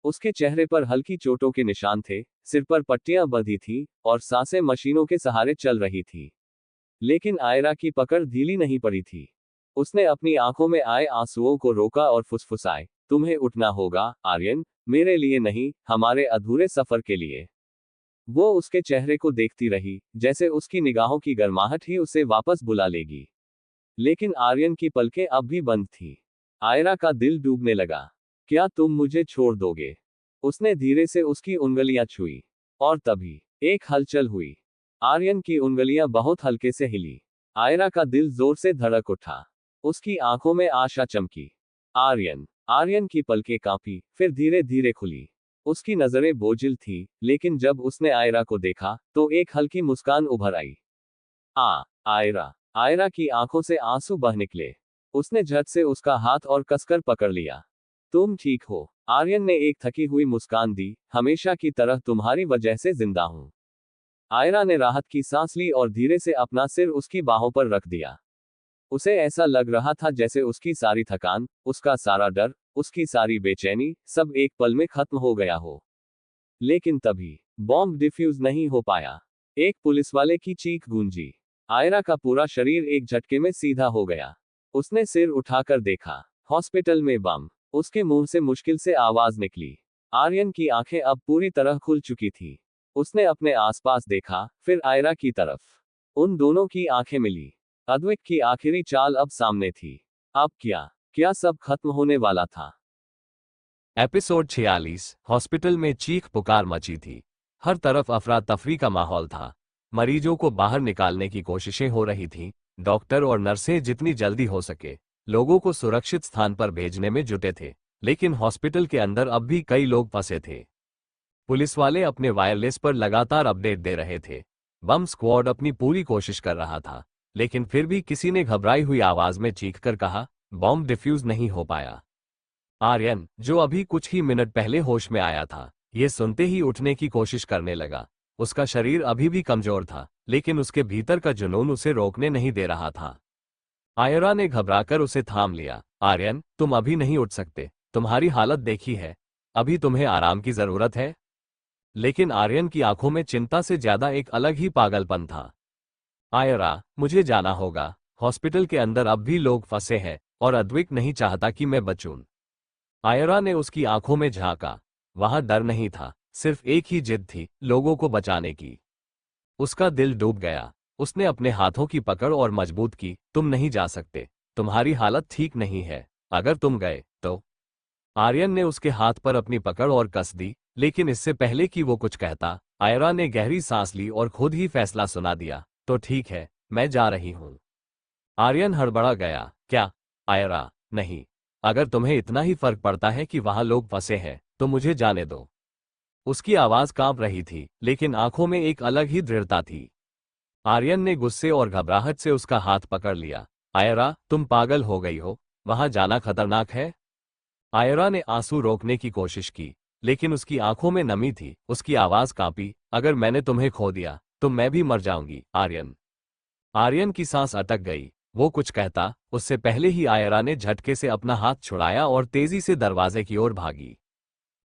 [SPEAKER 2] उसके चेहरे पर हल्की चोटों के निशान थे, सिर पर पट्टियां बंधी थीं, और सांसें मशीनों के सहारे चल रही थी। लेकिन आयरा की पकड़ ढीली नहीं पड़ी थी। उसने अपनी आंखों में आए आंसुओं को रोका और फुसफुसाए, तुम्हें उठना होगा, आर्यन, मेरे लिए नहीं, हमारे अधूरे सफर के लिए। वो उसके चेहरे को देखती रही, जैसे उसकी निगाहों की गर्माहट ही उसे वापस बुला लेगी। लेकिन आर्यन की पलकें अब भी बंद थीं। आयरा का दिल डूबने लगा। क्या तुम मुझे छोड़ दोगे? उसने धीरे से उसकी उंगलियां छुई। और तभी एक हलचल हुई। आर्यन की उंगलियां बहुत हल्के से हिली। आयरा का दिल जोर से धड़क उठा। उसकी आंखों में आशा चमकी। आर्यन। आर्यन की पलकें कांपी, फिर धीरे धीरे खुली। उसकी नजरें बोझिल थीं, लेकिन जब उसने आयरा को देखा, तो एक हल्की मुस्कान उभर आई। आयरा। आयरा की आंखों से आंसू बह निकले। उसने झट से उसका हाथ और कसकर पकड़ लिया। तुम ठीक हो? आर्यन ने एक थकी हुई मुस्कान दी, हमेशा की तरह तुम्हारी वजह से जिंदा हूं। आयरा ने राहत की सांस ली और धीरे से अपना सिर उसकी बाहों पर रख दिया। उसे ऐसा लग रहा था जैसे उसकी सारी थकान, उसका सारा डर, उसकी सारी बेचैनी, सब एक पल में खत्म हो गया हो। लेकिन तभी बॉम्ब डिफ्यूज नहीं हो पाया। एक पुलिस वाले की चीख गूंजी। आयरा का पूरा शरीर एक झटके में सीधा हो गया। उसने सिर उठाकर देखा। हॉस्पिटल में बम। उसके मुंह से मुश्किल से आवाज निकली। आर्यन की आंखें अब पूरी तरह खुल चुकी थी। उसने अपने आसपास देखा, फिर आयरा की तरफ। उन दोनों की आंखें मिली। अद्विक की आखिरी चाल अब सामने थी। अब क्या सब खत्म होने वाला था?
[SPEAKER 1] एपिसोड 46। हॉस्पिटल में चीख पुकार मची थी। हर तरफ अफरा तफरी का माहौल था। मरीजों को बाहर निकालने की कोशिशें हो रही थीं। डॉक्टर और नर्सें जितनी जल्दी हो सके लोगों को सुरक्षित स्थान पर भेजने में जुटे थे, लेकिन हॉस्पिटल के अंदर अब भी कई लोग फंसे थे। पुलिस वाले अपने वायरलेस पर लगातार अपडेट दे रहे थे। बम स्क्वाड अपनी पूरी कोशिश कर रहा था, लेकिन फिर भी किसी ने घबराई हुई आवाज में चीखकर कहा, बॉम्ब डिफ्यूज नहीं हो पाया। आर्यन, जो अभी कुछ ही मिनट पहले होश में आया था, ये सुनते ही उठने की कोशिश करने लगा। उसका शरीर अभी भी कमजोर था, लेकिन उसके भीतर का जुनून उसे रोकने नहीं दे रहा था। आयरा ने घबराकर उसे थाम लिया। आर्यन, तुम अभी नहीं उठ सकते। तुम्हारी हालत देखी है। अभी तुम्हें आराम की जरूरत है। लेकिन आर्यन की आंखों में चिंता से ज्यादा एक अलग ही पागलपन था। आयरा, मुझे जाना होगा। हॉस्पिटल के अंदर अब भी लोग फंसे हैं, और अद्विक नहीं चाहता कि मैं बचूं। आयरा ने उसकी आंखों में झांका। वहां डर नहीं था, सिर्फ एक ही जिद थी, लोगों को बचाने की। उसका दिल डूब गया। उसने अपने हाथों की पकड़ और मजबूत की। तुम नहीं जा सकते। तुम्हारी हालत ठीक नहीं है। अगर तुम गए तो। आर्यन ने उसके हाथ पर अपनी पकड़ और कस दी, लेकिन इससे पहले कि वो कुछ कहता, आयरा ने गहरी सांस ली और खुद ही फैसला सुना दिया। तो ठीक है, मैं जा रही हूं। आर्यन हड़बड़ा गया। क्या? आयरा, नहीं। अगर तुम्हें इतना ही फर्क पड़ता है कि वहां लोग फंसे हैं, तो मुझे जाने दो। उसकी आवाज कांप रही थी, लेकिन आंखों में एक अलग ही दृढ़ता थी। आर्यन ने गुस्से और घबराहट से उसका हाथ पकड़ लिया। आयरा, तुम पागल हो गई हो। वहां जाना खतरनाक है। आयरा ने आंसू रोकने की कोशिश की, लेकिन उसकी आंखों में नमी थी। उसकी आवाज कांपी। अगर मैंने तुम्हें खो दिया तो मैं भी मर जाऊंगी, आर्यन। आर्यन की सांस अटक गई। वो कुछ कहता, उससे पहले ही आयरा ने झटके से अपना हाथ छुड़ाया और तेजी से दरवाजे की ओर भागी।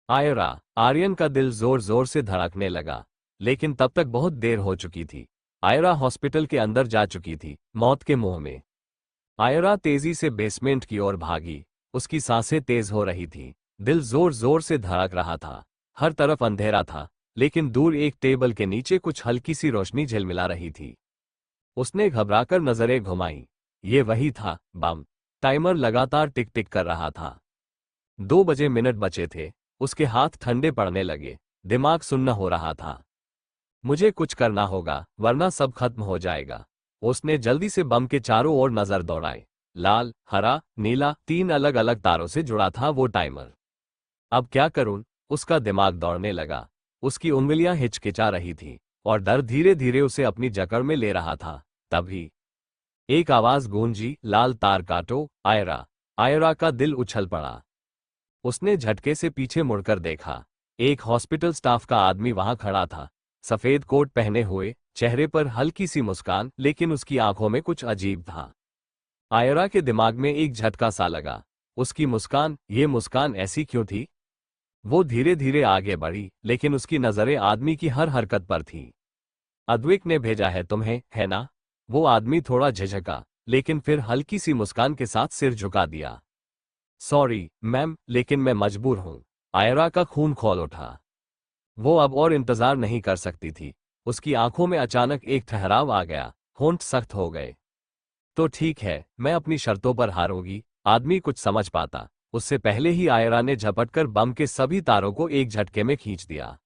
[SPEAKER 1] आयरा। आर्यन का दिल जोर जोर से धड़कने लगा, लेकिन तब तक बहुत देर हो चुकी थी। आयरा हॉस्पिटल के अंदर जा चुकी थी, मौत के मुंह में। आयरा तेजी से बेसमेंट की ओर भागी। उसकी सांसें तेज हो रही थीं, दिल जोर जोर से धड़क रहा था। हर तरफ अंधेरा था, लेकिन दूर एक टेबल के नीचे कुछ हल्की सी रोशनी झिलमिला रही थी। उसने घबराकर नजरें घुमाई। ये वही था, बम। टाइमर लगातार टिक टिक कर रहा था। 2 बजे बचे थे। उसके हाथ ठंडे पड़ने लगे। दिमाग सुन्न हो रहा था। मुझे कुछ करना होगा, वरना सब खत्म हो जाएगा। उसने जल्दी से बम के चारों ओर नजर दौड़ाई। लाल, हरा, नीला, 3 अलग अलग तारों से जुड़ा था वो टाइमर। अब क्या करूं? उसका दिमाग दौड़ने लगा। उसकी उंगलियां हिचकिचा रही थी, और डर धीरे धीरे उसे अपनी जकड़ में ले रहा था। तभी एक आवाज गूंजी, लाल तार काटो, आयरा। आयरा का दिल उछल पड़ा। उसने झटके से पीछे मुड़कर देखा। एक हॉस्पिटल स्टाफ का आदमी वहां खड़ा था, सफेद कोट पहने हुए, चेहरे पर हल्की सी मुस्कान, लेकिन उसकी आंखों में कुछ अजीब था। आयरा के दिमाग में एक झटका सा लगा। उसकी मुस्कान, ये मुस्कान ऐसी क्यों थी? वो धीरे धीरे आगे बढ़ी, लेकिन उसकी नजरें आदमी की हर हरकत पर थीं। अद्विक ने भेजा है तुम्हें, है ना? वो आदमी थोड़ा झिझका, लेकिन फिर हल्की सी मुस्कान के साथ सिर झुका दिया। सॉरी मैम, लेकिन मैं मजबूर हूं। आयरा का खून खौल उठा। वो अब और इंतजार नहीं कर सकती थी। उसकी आंखों में अचानक एक ठहराव आ गया, होंठ सख्त हो गए। तो ठीक है, मैं अपनी शर्तों पर हारूंगी। आदमी कुछ समझ पाता उससे पहले ही आयरा ने झपटकर बम के सभी तारों को एक झटके में खींच दिया।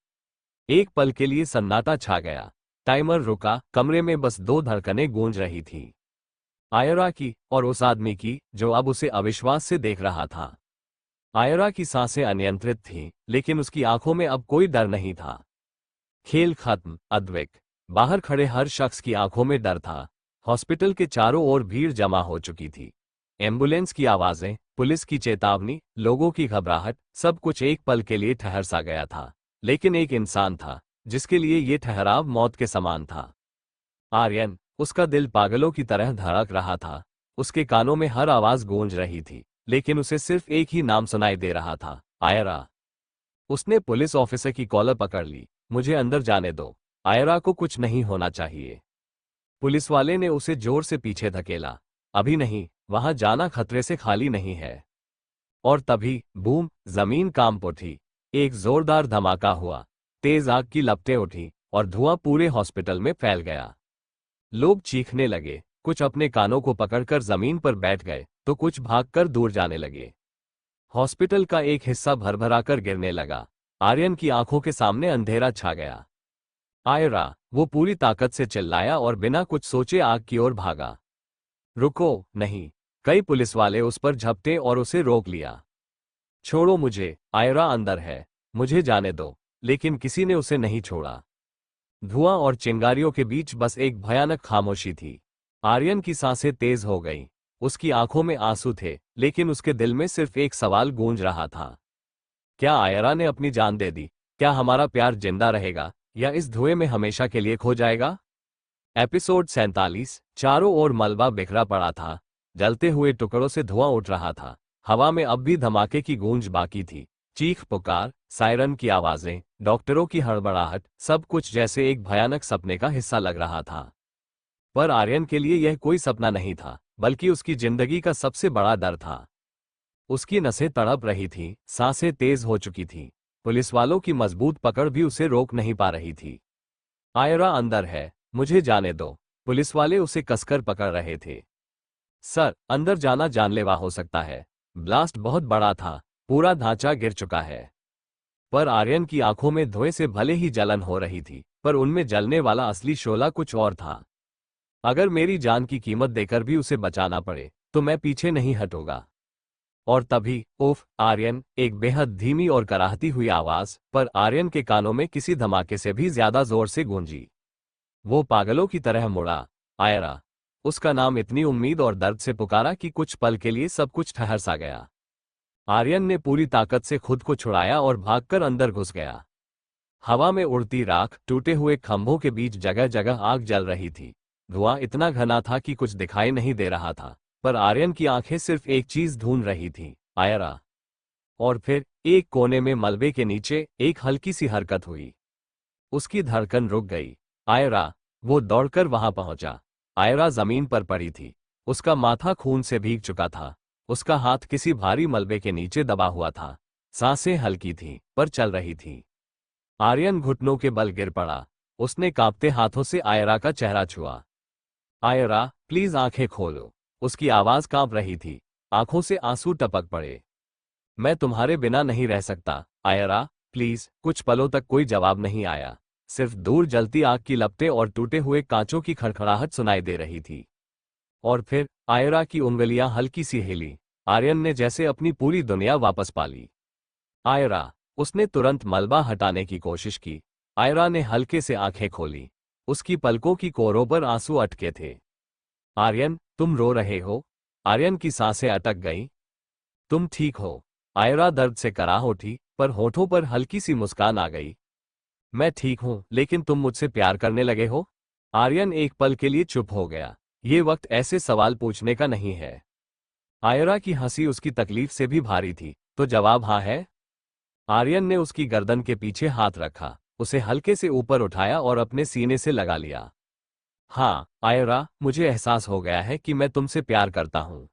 [SPEAKER 1] एक पल के लिए सन्नाटा छा गया। टाइमर रुका। कमरे में बस 2 धड़कनें गूंज रही थीं, आयरा की और उस आदमी की, जो अब उसे अविश्वास से देख रहा था। आयरा की सांसें अनियंत्रित थीं, लेकिन उसकी आंखों में अब कोई डर नहीं था। खेल खत्म, अद्विक। बाहर खड़े हर शख्स की आंखों में डर था। हॉस्पिटल के चारों ओर भीड़ जमा हो चुकी थी। एम्बुलेंस की आवाजें, पुलिस की चेतावनी, लोगों की घबराहट, सब कुछ एक पल के लिए ठहर सा गया था। लेकिन एक इंसान था, जिसके लिए ये ठहराव मौत के समान था। आर्यन। उसका दिल पागलों की तरह धड़क रहा था। उसके कानों में हर आवाज गूंज रही थी, लेकिन उसे सिर्फ एक ही नाम सुनाई दे रहा था, आयरा। उसने पुलिस ऑफिसर की कॉलर पकड़ ली। मुझे अंदर जाने दो। आयरा को कुछ नहीं होना चाहिए। पुलिस वाले ने उसे जोर से पीछे धकेला। अभी नहीं, वहां जाना खतरे से खाली नहीं है। और तभी बूम, जमीन कांप उठी। एक जोरदार धमाका हुआ, तेज आग की लपटें उठी और धुआं पूरे हॉस्पिटल में फैल गया। लोग चीखने लगे, कुछ अपने कानों को पकड़कर जमीन पर बैठ गए तो कुछ भागकर दूर जाने लगे। हॉस्पिटल का एक हिस्सा भरभराकर गिरने लगा। आर्यन की आंखों के सामने अंधेरा छा गया। आयरा, वो पूरी ताकत से चिल्लाया और बिना कुछ सोचे आग की ओर भागा। रुको, नहीं। कई पुलिस वाले उस पर झपटे और उसे रोक लिया। छोड़ो मुझे, आयरा अंदर है, मुझे जाने दो। लेकिन किसी ने उसे नहीं छोड़ा। धुआं और चिंगारियों के बीच बस एक भयानक खामोशी थी। आर्यन की सांसें तेज हो गईं। उसकी आंखों में आंसू थे, लेकिन उसके दिल में सिर्फ एक सवाल गूंज रहा था। क्या आयरा ने अपनी जान दे दी? क्या हमारा प्यार जिंदा रहेगा या इस धुएं में हमेशा के लिए खो जाएगा? एपिसोड 47। चारों ओर मलबा बिखरा पड़ा था। जलते हुए टुकड़ों से धुआं उठ रहा था। हवा में अब भी धमाके की गूंज बाकी थी। चीख पुकार, सायरन की आवाजें, डॉक्टरों की हड़बड़ाहट, सब कुछ जैसे एक भयानक सपने का हिस्सा लग रहा था। पर आर्यन के लिए यह कोई सपना नहीं था, बल्कि उसकी जिंदगी का सबसे बड़ा डर था। उसकी नसें तड़प रही थीं, सांसें तेज हो चुकी थीं। पुलिस वालों की मजबूत पकड़ भी उसे रोक नहीं पा रही थी। आयरा अंदर है, मुझे जाने दो। पुलिस वाले उसे कसकर पकड़ रहे थे। सर, अंदर जाना जानलेवा हो सकता है। ब्लास्ट बहुत बड़ा था, पूरा ढांचा गिर चुका है। पर आर्यन की आंखों में धुएं से भले ही जलन हो रही थी, पर उनमें जलने वाला असली शोला कुछ और था। अगर मेरी जान की कीमत देकर भी उसे बचाना पड़े तो मैं पीछे नहीं हटूंगा। और तभी उफ, आर्यन, एक बेहद धीमी और कराहती हुई आवाज, पर आर्यन के कानों में किसी धमाके से भी ज्यादा जोर से गूंजी। वो पागलों की तरह मुड़ा। आयरा। उसका नाम इतनी उम्मीद और दर्द से पुकारा कि कुछ पल के लिए सब कुछ ठहर सा गया। आर्यन ने पूरी ताकत से खुद को छुड़ाया और भागकर अंदर घुस गया। हवा में उड़ती राख, टूटे हुए खंभों के बीच जगह जगह आग जल रही थी। धुआं इतना घना था कि कुछ दिखाई नहीं दे रहा था, पर आर्यन की आंखें सिर्फ एक चीज ढूंढ रही थी, आयरा। और फिर एक कोने में मलबे के नीचे एक हल्की सी हरकत हुई। उसकी धड़कन रुक गई। आयरा। वो दौड़कर वहां पहुंचा। आयरा जमीन पर पड़ी थी। उसका माथा खून से भीग चुका था। उसका हाथ किसी भारी मलबे के नीचे दबा हुआ था। सांसें हल्की थीं, पर चल रही थीं। आर्यन घुटनों के बल गिर पड़ा। उसने कांपते हाथों से आयरा का चेहरा छुआ। आयरा, प्लीज आंखें खोलो। उसकी आवाज कांप रही थी। आंखों से आंसू टपक पड़े। मैं तुम्हारे बिना नहीं रह सकता, आयरा, प्लीज। कुछ पलों तक कोई जवाब नहीं आया। सिर्फ दूर जलती आग की लपटें और टूटे हुए कांचों की खड़खड़ाहट सुनाई दे रही थी। और फिर आयरा की उंगलियां हल्की सी हिली। आर्यन ने जैसे अपनी पूरी दुनिया वापस पा ली। आयरा। उसने तुरंत मलबा हटाने की कोशिश की। आयरा ने हल्के से आंखें खोली। उसकी पलकों की कोरों पर आंसू अटके थे। आर्यन, तुम रो रहे हो? आर्यन की सांसें अटक गईं। तुम ठीक हो? आयरा दर्द से कराह उठी, पर होठों पर हल्की सी मुस्कान आ गई। मैं ठीक हूं, लेकिन तुम मुझसे प्यार करने लगे हो? आर्यन एक पल के लिए चुप हो गया। ये वक्त ऐसे सवाल पूछने का नहीं है। आयरा की हंसी उसकी तकलीफ से भी भारी थी। तो जवाब हाँ है। आर्यन ने उसकी गर्दन के पीछे हाथ रखा, उसे हल्के से ऊपर उठाया और अपने सीने से लगा लिया। हाँ, आयरा, मुझे एहसास हो गया है कि मैं तुमसे प्यार करता हूं।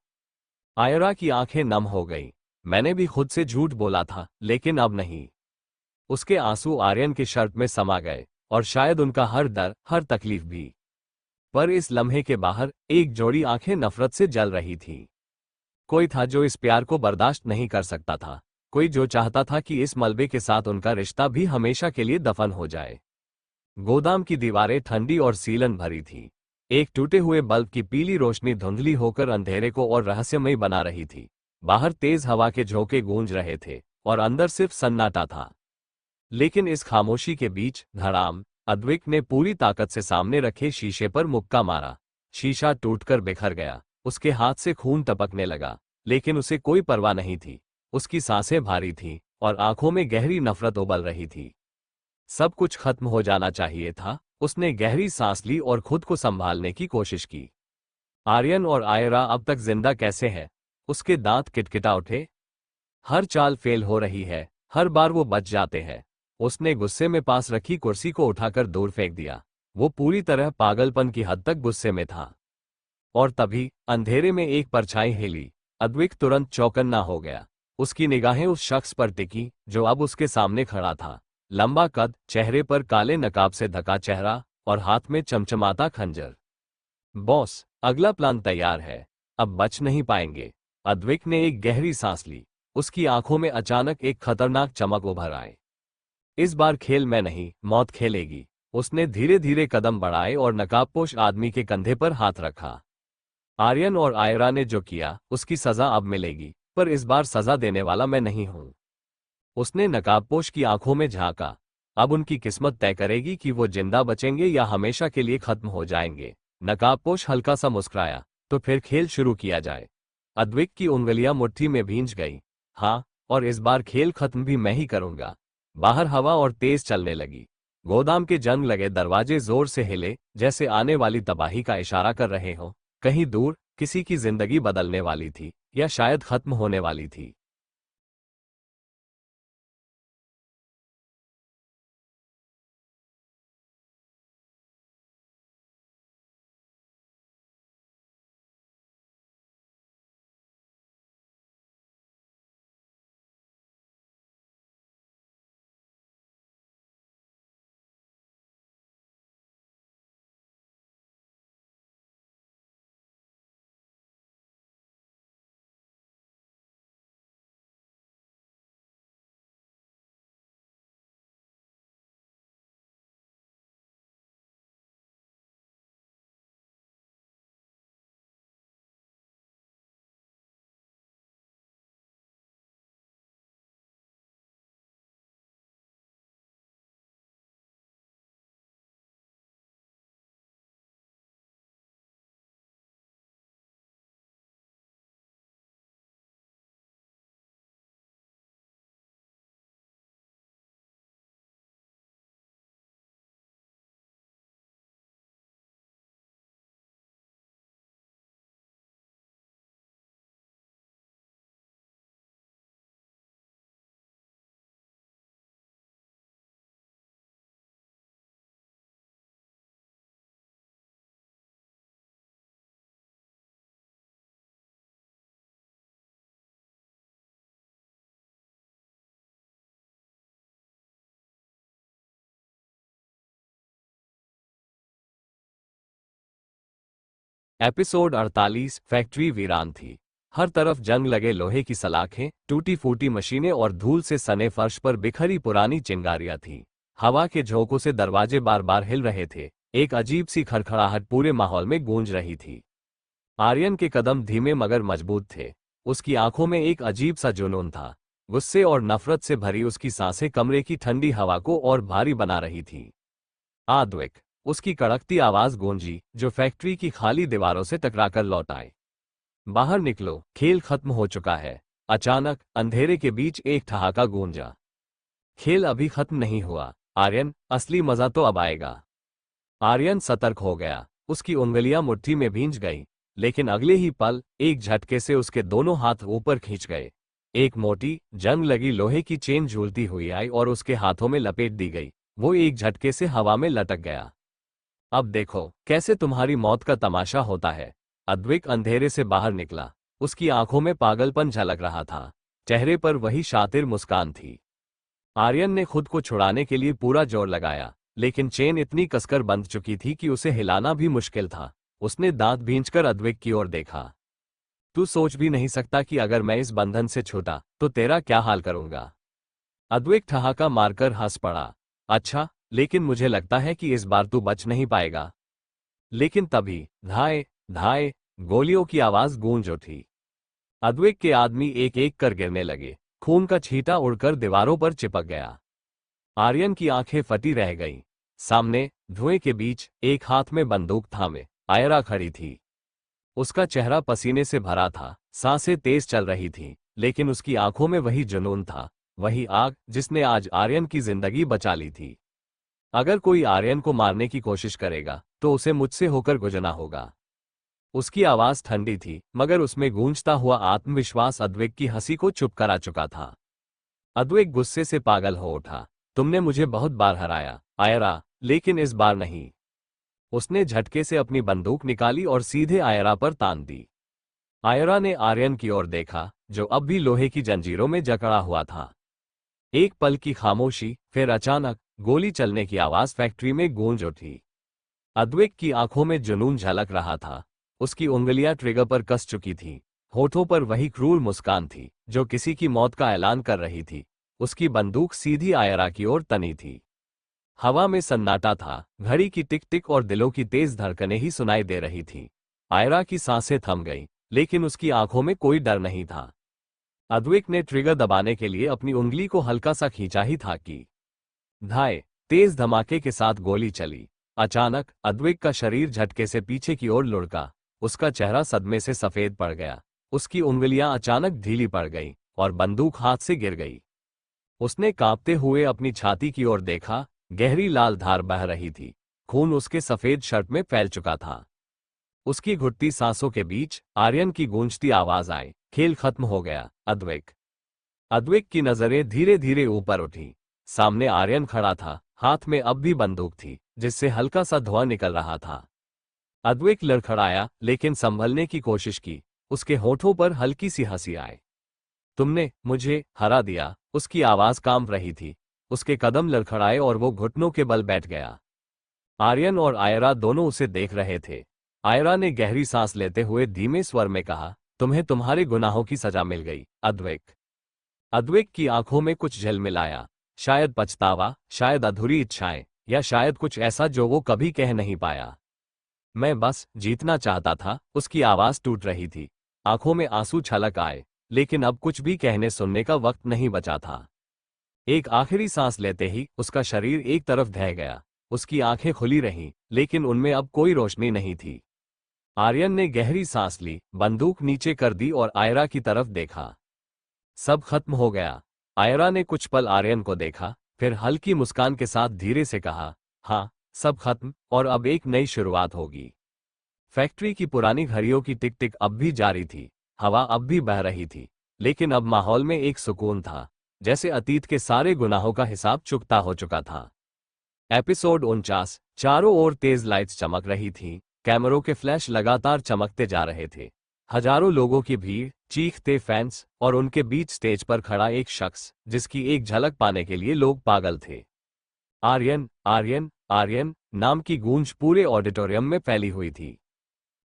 [SPEAKER 1] आयरा की आंखें नम हो गईं। मैंने भी खुद से झूठ बोला था, लेकिन अब नहीं। उसके आंसू आर्यन के शर्ट में समा गए, और शायद उनका हर डर, हर तकलीफ भी। पर इस लम्हे के बाहर एक जोड़ी आंखें नफरत से जल रही थीं। कोई था जो इस प्यार को बर्दाश्त नहीं कर सकता था। कोई जो चाहता था कि इस मलबे के साथ उनका रिश्ता भी हमेशा के लिए दफन हो जाए। गोदाम की दीवारें ठंडी और सीलन भरी थीं। एक टूटे हुए बल्ब की पीली रोशनी धुंधली होकर अंधेरे को और रहस्यमयी बना रही थी। बाहर तेज हवा के झोंके गूंज रहे थे, और अंदर सिर्फ सन्नाटा था। लेकिन इस खामोशी के बीच धड़ाम, अद्विक ने पूरी ताकत से सामने रखे शीशे पर मुक्का मारा। शीशा टूटकर बिखर गया। उसके हाथ से खून टपकने लगा, लेकिन उसे कोई परवाह नहीं थी। उसकी सांसें भारी थीं, और आंखों में गहरी नफरत उबल रही थी। सब कुछ खत्म हो जाना चाहिए था। उसने गहरी सांस ली और खुद को संभालने की कोशिश की। आर्यन और आयरा अब तक जिंदा कैसे है? उसके दांत किटकिटा उठे। हर चाल फेल हो रही है, हर बार वो बच जाते हैं। उसने गुस्से में पास रखी कुर्सी को उठाकर दूर फेंक दिया। वो पूरी तरह पागलपन की हद तक गुस्से में था। और तभी अंधेरे में एक परछाई हिली। अद्विक तुरंत चौकन्ना हो गया। उसकी निगाहें उस शख्स पर टिकी जो अब उसके सामने खड़ा था। लंबा कद, चेहरे पर काले नकाब से ढका चेहरा और हाथ में चमचमाता खंजर। बॉस, अगला प्लान तैयार है, अब बच नहीं पाएंगे। अद्विक ने एक गहरी सांस ली। उसकी आंखों में अचानक एक खतरनाक चमक उभर आई। इस बार खेल में नहीं, मौत खेलेगी। उसने धीरे धीरे कदम बढ़ाए और नकाबपोश आदमी के कंधे पर हाथ रखा। आर्यन और आयरा ने जो किया उसकी सजा अब मिलेगी, पर इस बार सजा देने वाला मैं नहीं हूं। उसने नकाबपोश की आंखों में झांका। अब उनकी किस्मत तय करेगी कि वो जिंदा बचेंगे या हमेशा के लिए खत्म हो जाएंगे। नकाबपोश हल्का सा मुस्कुराया। तो फिर खेल शुरू किया जाए। अद्विक की उंगलियां मुट्ठी में भींच गई। हाँ, और इस बार खेल खत्म भी मैं ही करूंगा। बाहर हवा और तेज चलने लगी। गोदाम के जंग लगे दरवाजे जोर से हिले, जैसे आने वाली तबाही का इशारा कर रहे हो। कहीं दूर किसी की जिंदगी बदलने वाली थी, या शायद खत्म होने वाली थी। एपिसोड 48। फैक्ट्री वीरान थी। हर तरफ जंग लगे लोहे की सलाखें, टूटी फूटी मशीनें और धूल से सने फर्श पर बिखरी पुरानी चिंगारियां थीं। हवा के झोंकों से दरवाजे बार बार हिल रहे थे। एक अजीब सी खड़खड़ाहट पूरे माहौल में गूंज रही थी। आर्यन के कदम धीमे मगर मजबूत थे। उसकी आंखों में एक अजीब सा जुनून था। गुस्से और नफरत से भरी उसकी सांसें कमरे की ठंडी हवा को और भारी बना रही थी। आद्विक, उसकी कड़कती आवाज गूंजी, जो फैक्ट्री की खाली दीवारों से टकराकर लौट आए। बाहर निकलो, खेल खत्म हो चुका है। अचानक अंधेरे के बीच एक ठहाका गूंजा। खेल अभी खत्म नहीं हुआ आर्यन, असली मजा तो अब आएगा। आर्यन सतर्क हो गया। उसकी उंगलियां मुट्ठी में भींच गईं, लेकिन अगले ही पल एक झटके से उसके दोनों हाथ ऊपर खींच गए। एक मोटी, जंग लगी लोहे की चेन झूलती हुई आई और उसके हाथों में लपेट दी गई। वो एक झटके से हवा में लटक गया। अब देखो कैसे तुम्हारी मौत का तमाशा होता है। अद्विक अंधेरे से बाहर निकला। उसकी आंखों में पागलपन झलक रहा था। चेहरे पर वही शातिर मुस्कान थी। आर्यन ने खुद को छुड़ाने के लिए पूरा जोर लगाया, लेकिन चेन इतनी कसकर बंध चुकी थी कि उसे हिलाना भी मुश्किल था। उसने दांत भींचकर अद्विक की ओर देखा। तू सोच भी नहीं सकता कि अगर मैं इस बंधन से छूटा तो तेरा क्या हाल करूंगा। अद्विक ठहाका मारकर हंस पड़ा। अच्छा, लेकिन मुझे लगता है कि इस बार तू बच नहीं पाएगा। लेकिन तभी धाए धाए गोलियों की आवाज गूंज उठी। अद्विक के आदमी एक एक कर गिरने लगे। खून का छींटा उड़कर दीवारों पर चिपक गया। आर्यन की आंखें फटी रह गईं। सामने धुएं के बीच एक हाथ में बंदूक थामे आयरा खड़ी थी। उसका चेहरा पसीने से भरा था, सांसें तेज चल रही थीं, लेकिन उसकी आंखों में वही जुनून था, वही आग जिसने आज आर्यन की जिंदगी बचा ली थी। अगर कोई आर्यन को मारने की कोशिश करेगा तो उसे मुझसे होकर गुजरना होगा। उसकी आवाज ठंडी थी, मगर उसमें गूंजता हुआ आत्मविश्वास अद्विक की हंसी को चुप करा चुका था। अद्विक गुस्से से पागल हो उठा। तुमने मुझे बहुत बार हराया आयरा, लेकिन इस बार नहीं। उसने झटके से अपनी बंदूक निकाली और सीधे आयरा पर तान दी। आयरा ने आर्यन की ओर देखा, जो अब भी लोहे की जंजीरों में जकड़ा हुआ था। एक पल की खामोशी, फिर अचानक गोली चलने की आवाज फैक्ट्री में गूंज उठी। अद्वैक की आंखों में जुनून झलक रहा था। उसकी उंगलियां ट्रिगर पर कस चुकी थीं। होठों पर वही क्रूर मुस्कान थी जो किसी की मौत का ऐलान कर रही थी। उसकी बंदूक सीधी आयरा की ओर तनी थी। हवा में सन्नाटा था, घड़ी की टिक टिक और दिलों की तेज धड़कनें ही सुनाई दे रही थीं। आयरा की सांसें थम गईं, लेकिन उसकी आंखों में कोई डर नहीं था। अद्वैक ने ट्रिगर दबाने के लिए अपनी उंगली को हल्का सा खींचा ही था कि धाए, तेज धमाके के साथ गोली चली। अचानक अद्वैक का शरीर झटके से पीछे की ओर लुढ़का। उसका चेहरा सदमे से सफेद पड़ गया। उसकी उंगलियां अचानक ढीली पड़ गईं और बंदूक हाथ से गिर गई। उसने कांपते हुए अपनी छाती की ओर देखा। गहरी लाल धार बह रही थी। खून उसके सफेद शर्ट में फैल चुका था। उसकी घुटती सांसों के बीच आर्यन की गूंजती आवाज आई, खेल खत्म हो गया अद्वैक। अद्वैक की नजरें धीरे धीरे ऊपर उठी। सामने आर्यन खड़ा था, हाथ में अब भी बंदूक थी जिससे हल्का सा धुआं निकल रहा था। अद्वैक लड़खड़ाया, लेकिन संभलने की कोशिश की। उसके होठों पर हल्की सी हंसी आई। तुमने मुझे हरा दिया। उसकी आवाज कांप रही थी। उसके कदम लड़खड़ाए और वो घुटनों के बल बैठ गया। आर्यन और आयरा दोनों उसे देख रहे थे। आयरा ने गहरी सांस लेते हुए धीमे स्वर में कहा, तुम्हें तुम्हारे गुनाहों की सजा मिल गई अद्वैक। अद्वैक की आंखों में कुछ झिलमिलाया। शायद पछतावा, शायद अधूरी इच्छाएं, या शायद कुछ ऐसा जो वो कभी कह नहीं पाया। मैं बस जीतना चाहता था। उसकी आवाज टूट रही थी। आंखों में आंसू छलक आए, लेकिन अब कुछ भी कहने सुनने का वक्त नहीं बचा था। एक आखिरी सांस लेते ही उसका शरीर एक तरफ ढह गया। उसकी आंखें खुली रहीं, लेकिन उनमें अब कोई रोशनी नहीं थी। आर्यन ने गहरी सांस ली, बंदूक नीचे कर दी और आयरा की तरफ देखा। सब खत्म हो गया। आयरा ने कुछ पल आर्यन को देखा, फिर हल्की मुस्कान के साथ धीरे से कहा, हाँ, सब खत्म, और अब एक नई शुरुआत होगी। फैक्ट्री की पुरानी घड़ियों की टिक टिक अब भी जारी थी। हवा अब भी बह रही थी, लेकिन अब माहौल में एक सुकून था, जैसे अतीत के सारे गुनाहों का हिसाब चुकता हो चुका था। एपिसोड 49। चारों ओर तेज लाइट्स चमक रही थीं। कैमरों के फ्लैश लगातार चमकते जा रहे थे। हजारों लोगों की भीड़, चीखते फैंस, और उनके बीच स्टेज पर खड़ा एक शख्स जिसकी एक झलक पाने के लिए लोग पागल थे। आर्यन, आर्यन, आर्यन नाम की गूंज पूरे ऑडिटोरियम में फैली हुई थी।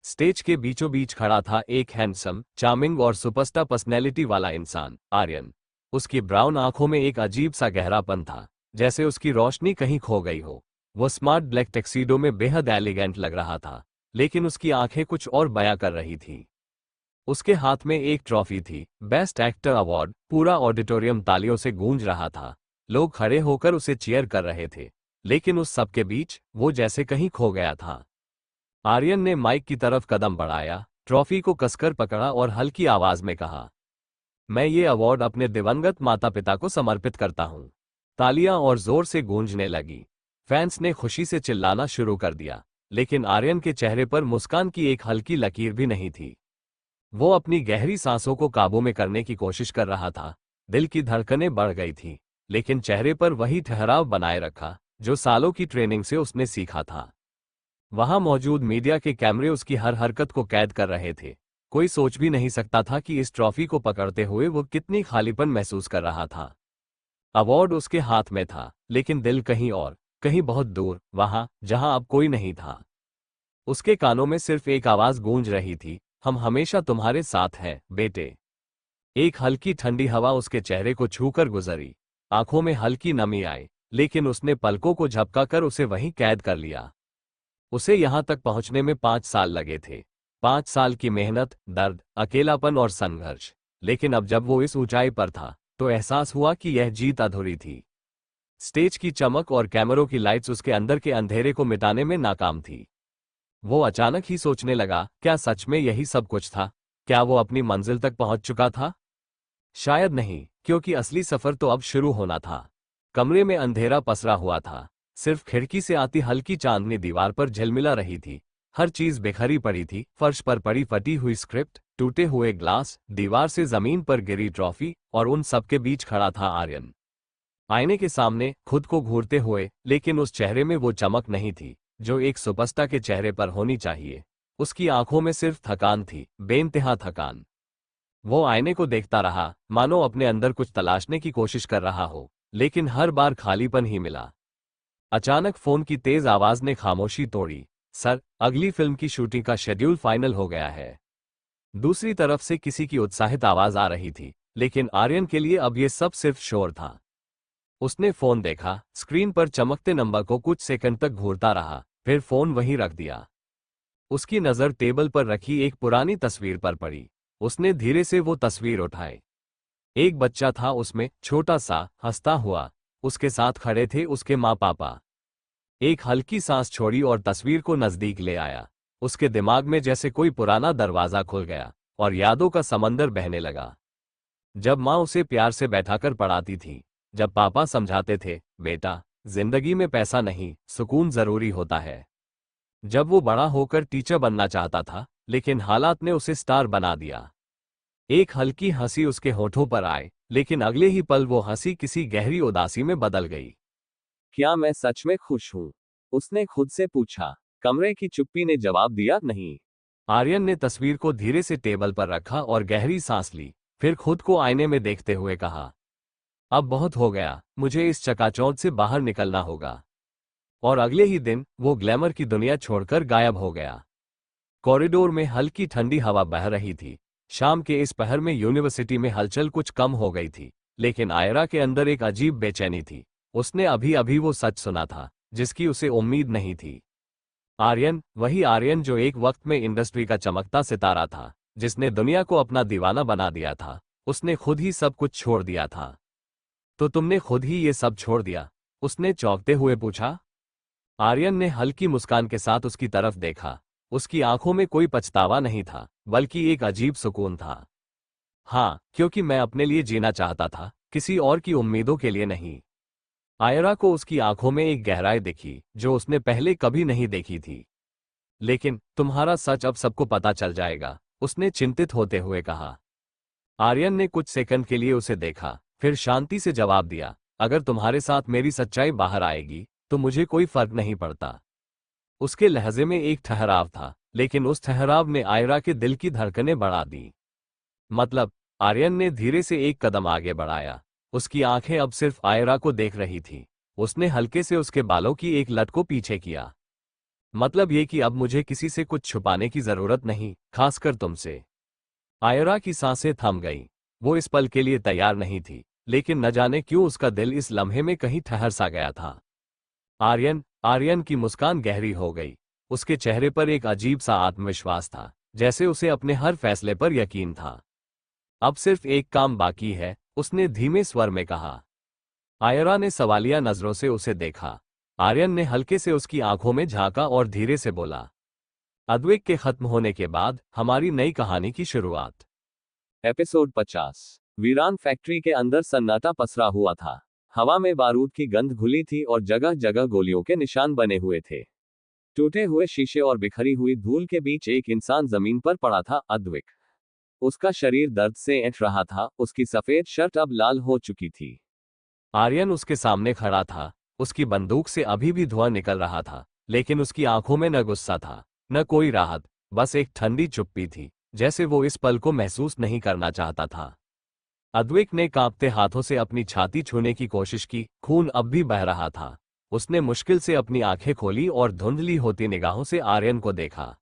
[SPEAKER 1] स्टेज के बीचों बीच खड़ा था एक हैंडसम, चार्मिंग और सुपरस्टार पर्सनैलिटी वाला इंसान, आर्यन। उसकी ब्राउन आंखों में एक अजीब सा गहरापन था, जैसे उसकी रोशनी कहीं खो गई हो। वो स्मार्ट ब्लैक टैक्सीडो में बेहद एलिगेंट लग रहा था, लेकिन उसकी आंखें कुछ और बयां कर रही थीं। उसके हाथ में एक ट्रॉफी थी, बेस्ट एक्टर अवार्ड। पूरा ऑडिटोरियम तालियों से गूंज रहा था। लोग खड़े होकर उसे चीयर कर रहे थे, लेकिन उस सब के बीच वो जैसे कहीं खो गया था। आर्यन ने माइक की तरफ कदम बढ़ाया, ट्रॉफी को कसकर पकड़ा और हल्की आवाज में कहा, मैं ये अवार्ड अपने दिवंगत माता पिता को समर्पित करता हूं। तालियां और जोर से गूंजने लगी। फैंस ने खुशी से चिल्लाना शुरू कर दिया, लेकिन आर्यन के चेहरे पर मुस्कान की एक हल्की लकीर भी नहीं थी। वो अपनी गहरी सांसों को काबू में करने की कोशिश कर रहा था। दिल की धड़कनें बढ़ गई थीं, लेकिन चेहरे पर वही ठहराव बनाए रखा जो सालों की ट्रेनिंग से उसने सीखा था। वहां मौजूद मीडिया के कैमरे उसकी हर हरकत को कैद कर रहे थे। कोई सोच भी नहीं सकता था कि इस ट्रॉफी को पकड़ते हुए वो कितनी खालीपन महसूस कर रहा था। अवार्ड उसके हाथ में था, लेकिन दिल कहीं और, कहीं बहुत दूर, वहां जहां अब कोई नहीं था। उसके कानों में सिर्फ एक आवाज गूंज रही थी, हम हमेशा तुम्हारे साथ हैं बेटे। एक हल्की ठंडी हवा उसके चेहरे को छूकर गुजरी। आंखों में हल्की नमी आई, लेकिन उसने पलकों को झपकाकर उसे वहीं कैद कर लिया। उसे यहां तक पहुंचने में 5 साल लगे थे। 5 साल की मेहनत, दर्द, अकेलापन और संघर्ष। लेकिन अब जब वो इस ऊंचाई पर था, तो एहसास हुआ कि यह जीत अधूरी थी। स्टेज की चमक और कैमरों की लाइट्स उसके अंदर के अंधेरे को मिटाने में नाकाम थी। वो अचानक ही सोचने लगा, क्या सच में यही सब कुछ था? क्या वो अपनी मंजिल तक पहुंच चुका था? शायद नहीं, क्योंकि असली सफर तो अब शुरू होना था। कमरे में अंधेरा पसरा हुआ था। सिर्फ खिड़की से आती हल्की चांदनी दीवार पर झिलमिला रही थी। हर चीज बिखरी पड़ी थी। फर्श पर पड़ी फटी हुई स्क्रिप्ट, टूटे हुए ग्लास, दीवार से जमीन पर गिरी ट्रॉफी, और उन सबके बीच खड़ा था आर्यन। आईने के सामने खुद को घूरते हुए, लेकिन उस चेहरे में वो चमक नहीं थी जो एक सुपरस्टार के चेहरे पर होनी चाहिए। उसकी आंखों में सिर्फ थकान थी, बेइंतहा थकान। वो आईने को देखता रहा, मानो अपने अंदर कुछ तलाशने की कोशिश कर रहा हो, लेकिन हर बार खालीपन ही मिला। अचानक फोन की तेज आवाज ने खामोशी तोड़ी। सर, अगली फिल्म की शूटिंग का शेड्यूल फाइनल हो गया है। दूसरी तरफ से किसी की उत्साहित आवाज आ रही थी, लेकिन आर्यन के लिए अब ये सब सिर्फ शोर था। उसने फोन देखा, स्क्रीन पर चमकते नंबर को कुछ सेकंड तक घूरता रहा, फिर फोन वहीं रख दिया। उसकी नजर टेबल पर रखी एक पुरानी तस्वीर पर पड़ी। उसने धीरे से वो तस्वीर उठाई। एक बच्चा था उसमें, छोटा सा, हंसता हुआ। उसके साथ खड़े थे उसके माँ पापा। एक हल्की सांस छोड़ी और तस्वीर को नजदीक ले आया। उसके दिमाग में जैसे कोई पुराना दरवाजा खुल गया और यादों का समंदर बहने लगा। जब माँ उसे प्यार से बैठाकर पढ़ाती थी, जब पापा समझाते थे, बेटा, जिंदगी में पैसा नहीं, सुकून जरूरी होता है। जब वो बड़ा होकर टीचर बनना चाहता था, लेकिन हालात ने उसे स्टार बना दिया। एक हल्की हंसी उसके होठों पर आए, लेकिन अगले ही पल वो हंसी किसी गहरी उदासी में बदल गई।
[SPEAKER 2] क्या मैं सच में खुश हूं? उसने खुद से पूछा। कमरे की चुप्पी ने जवाब दिया, नहीं।
[SPEAKER 1] आर्यन ने तस्वीर को धीरे से टेबल पर रखा और गहरी सांस ली, फिर खुद को आईने में देखते हुए कहा, अब बहुत हो गया, मुझे इस चकाचौंध से बाहर निकलना होगा। और अगले ही दिन वो ग्लैमर की दुनिया छोड़कर गायब हो गया। कॉरिडोर में हल्की ठंडी हवा बह रही थी। शाम के इस पहर में यूनिवर्सिटी में हलचल कुछ कम हो गई थी, लेकिन आयरा के अंदर एक अजीब बेचैनी थी। उसने अभी अभी वो सच सुना था जिसकी उसे उम्मीद नहीं थी। आर्यन, वही आर्यन जो एक वक्त में इंडस्ट्री का चमकता सितारा था, जिसने दुनिया को अपना दीवाना बना दिया था, उसने खुद ही सब कुछ छोड़ दिया था। तो तुमने खुद ही ये सब छोड़ दिया? उसने चौंकते हुए पूछा। आर्यन ने हल्की मुस्कान के साथ उसकी तरफ देखा। उसकी आंखों में कोई पछतावा नहीं था, बल्कि एक अजीब सुकून था। हाँ, क्योंकि मैं अपने लिए जीना चाहता था, किसी और की उम्मीदों के लिए नहीं। आयरा को उसकी आंखों में एक गहराई दिखी जो उसने पहले कभी नहीं देखी थी। लेकिन तुम्हारा सच अब सबको पता चल जाएगा, उसने चिंतित होते हुए कहा। आर्यन ने कुछ सेकंड के लिए उसे देखा, फिर शांति से जवाब दिया, अगर तुम्हारे साथ मेरी सच्चाई बाहर आएगी तो मुझे कोई फर्क नहीं पड़ता। उसके लहजे में एक ठहराव था, लेकिन उस ठहराव ने आयरा के दिल की धड़कनें बढ़ा दी। मतलब? आर्यन ने धीरे से एक कदम आगे बढ़ाया। उसकी आंखें अब सिर्फ आयरा को देख रही थी। उसने हल्के से उसके बालों की एक लट को पीछे किया। मतलब ये कि अब मुझे किसी से कुछ छुपाने की जरूरत नहीं, खासकर तुमसे। आयरा की सांसें थम गईं। वो इस पल के लिए तैयार नहीं थी, लेकिन न जाने क्यों उसका दिल इस लम्हे में कहीं ठहर सा गया था। आर्यन की मुस्कान गहरी हो गई। उसके चेहरे पर एक अजीब सा आत्मविश्वास था, जैसे उसे अपने हर फैसले पर यकीन था। अब सिर्फ एक काम बाकी है, उसने धीमे स्वर में कहा। आयरा ने सवालिया नजरों से उसे देखा। आर्यन ने हल्के से उसकी आंखों में झांका और धीरे से बोला, अद्वैत के खत्म होने के बाद हमारी नई कहानी की शुरुआत।
[SPEAKER 2] एपिसोड 50। वीरान फैक्ट्री के अंदर सन्नाटा पसरा हुआ था। हवा में बारूद की गंध घुली थी और जगह जगह गोलियों के निशान बने हुए थे। टूटे हुए शीशे और बिखरी हुई धूल के बीच एक इंसान जमीन पर पड़ा था, अद्वैत। उसका शरीर दर्द से ऐंठ रहा था, उसकी सफेद शर्ट अब लाल हो चुकी थी।
[SPEAKER 1] आर्यन उसके सामने खड़ा था। उसकी बंदूक से अभी भी धुआं निकल रहा था, लेकिन उसकी आंखों में न गुस्सा था, न कोई राहत, बस एक ठंडी चुप्पी थी, जैसे वो इस पल को महसूस नहीं करना चाहता था। अद्वैत ने कांपते हाथों से अपनी छाती छूने की कोशिश की, खून अब भी बह रहा था। उसने मुश्किल से अपनी आंखें खोली और धुंधली होती निगाहों से आर्यन को देखा।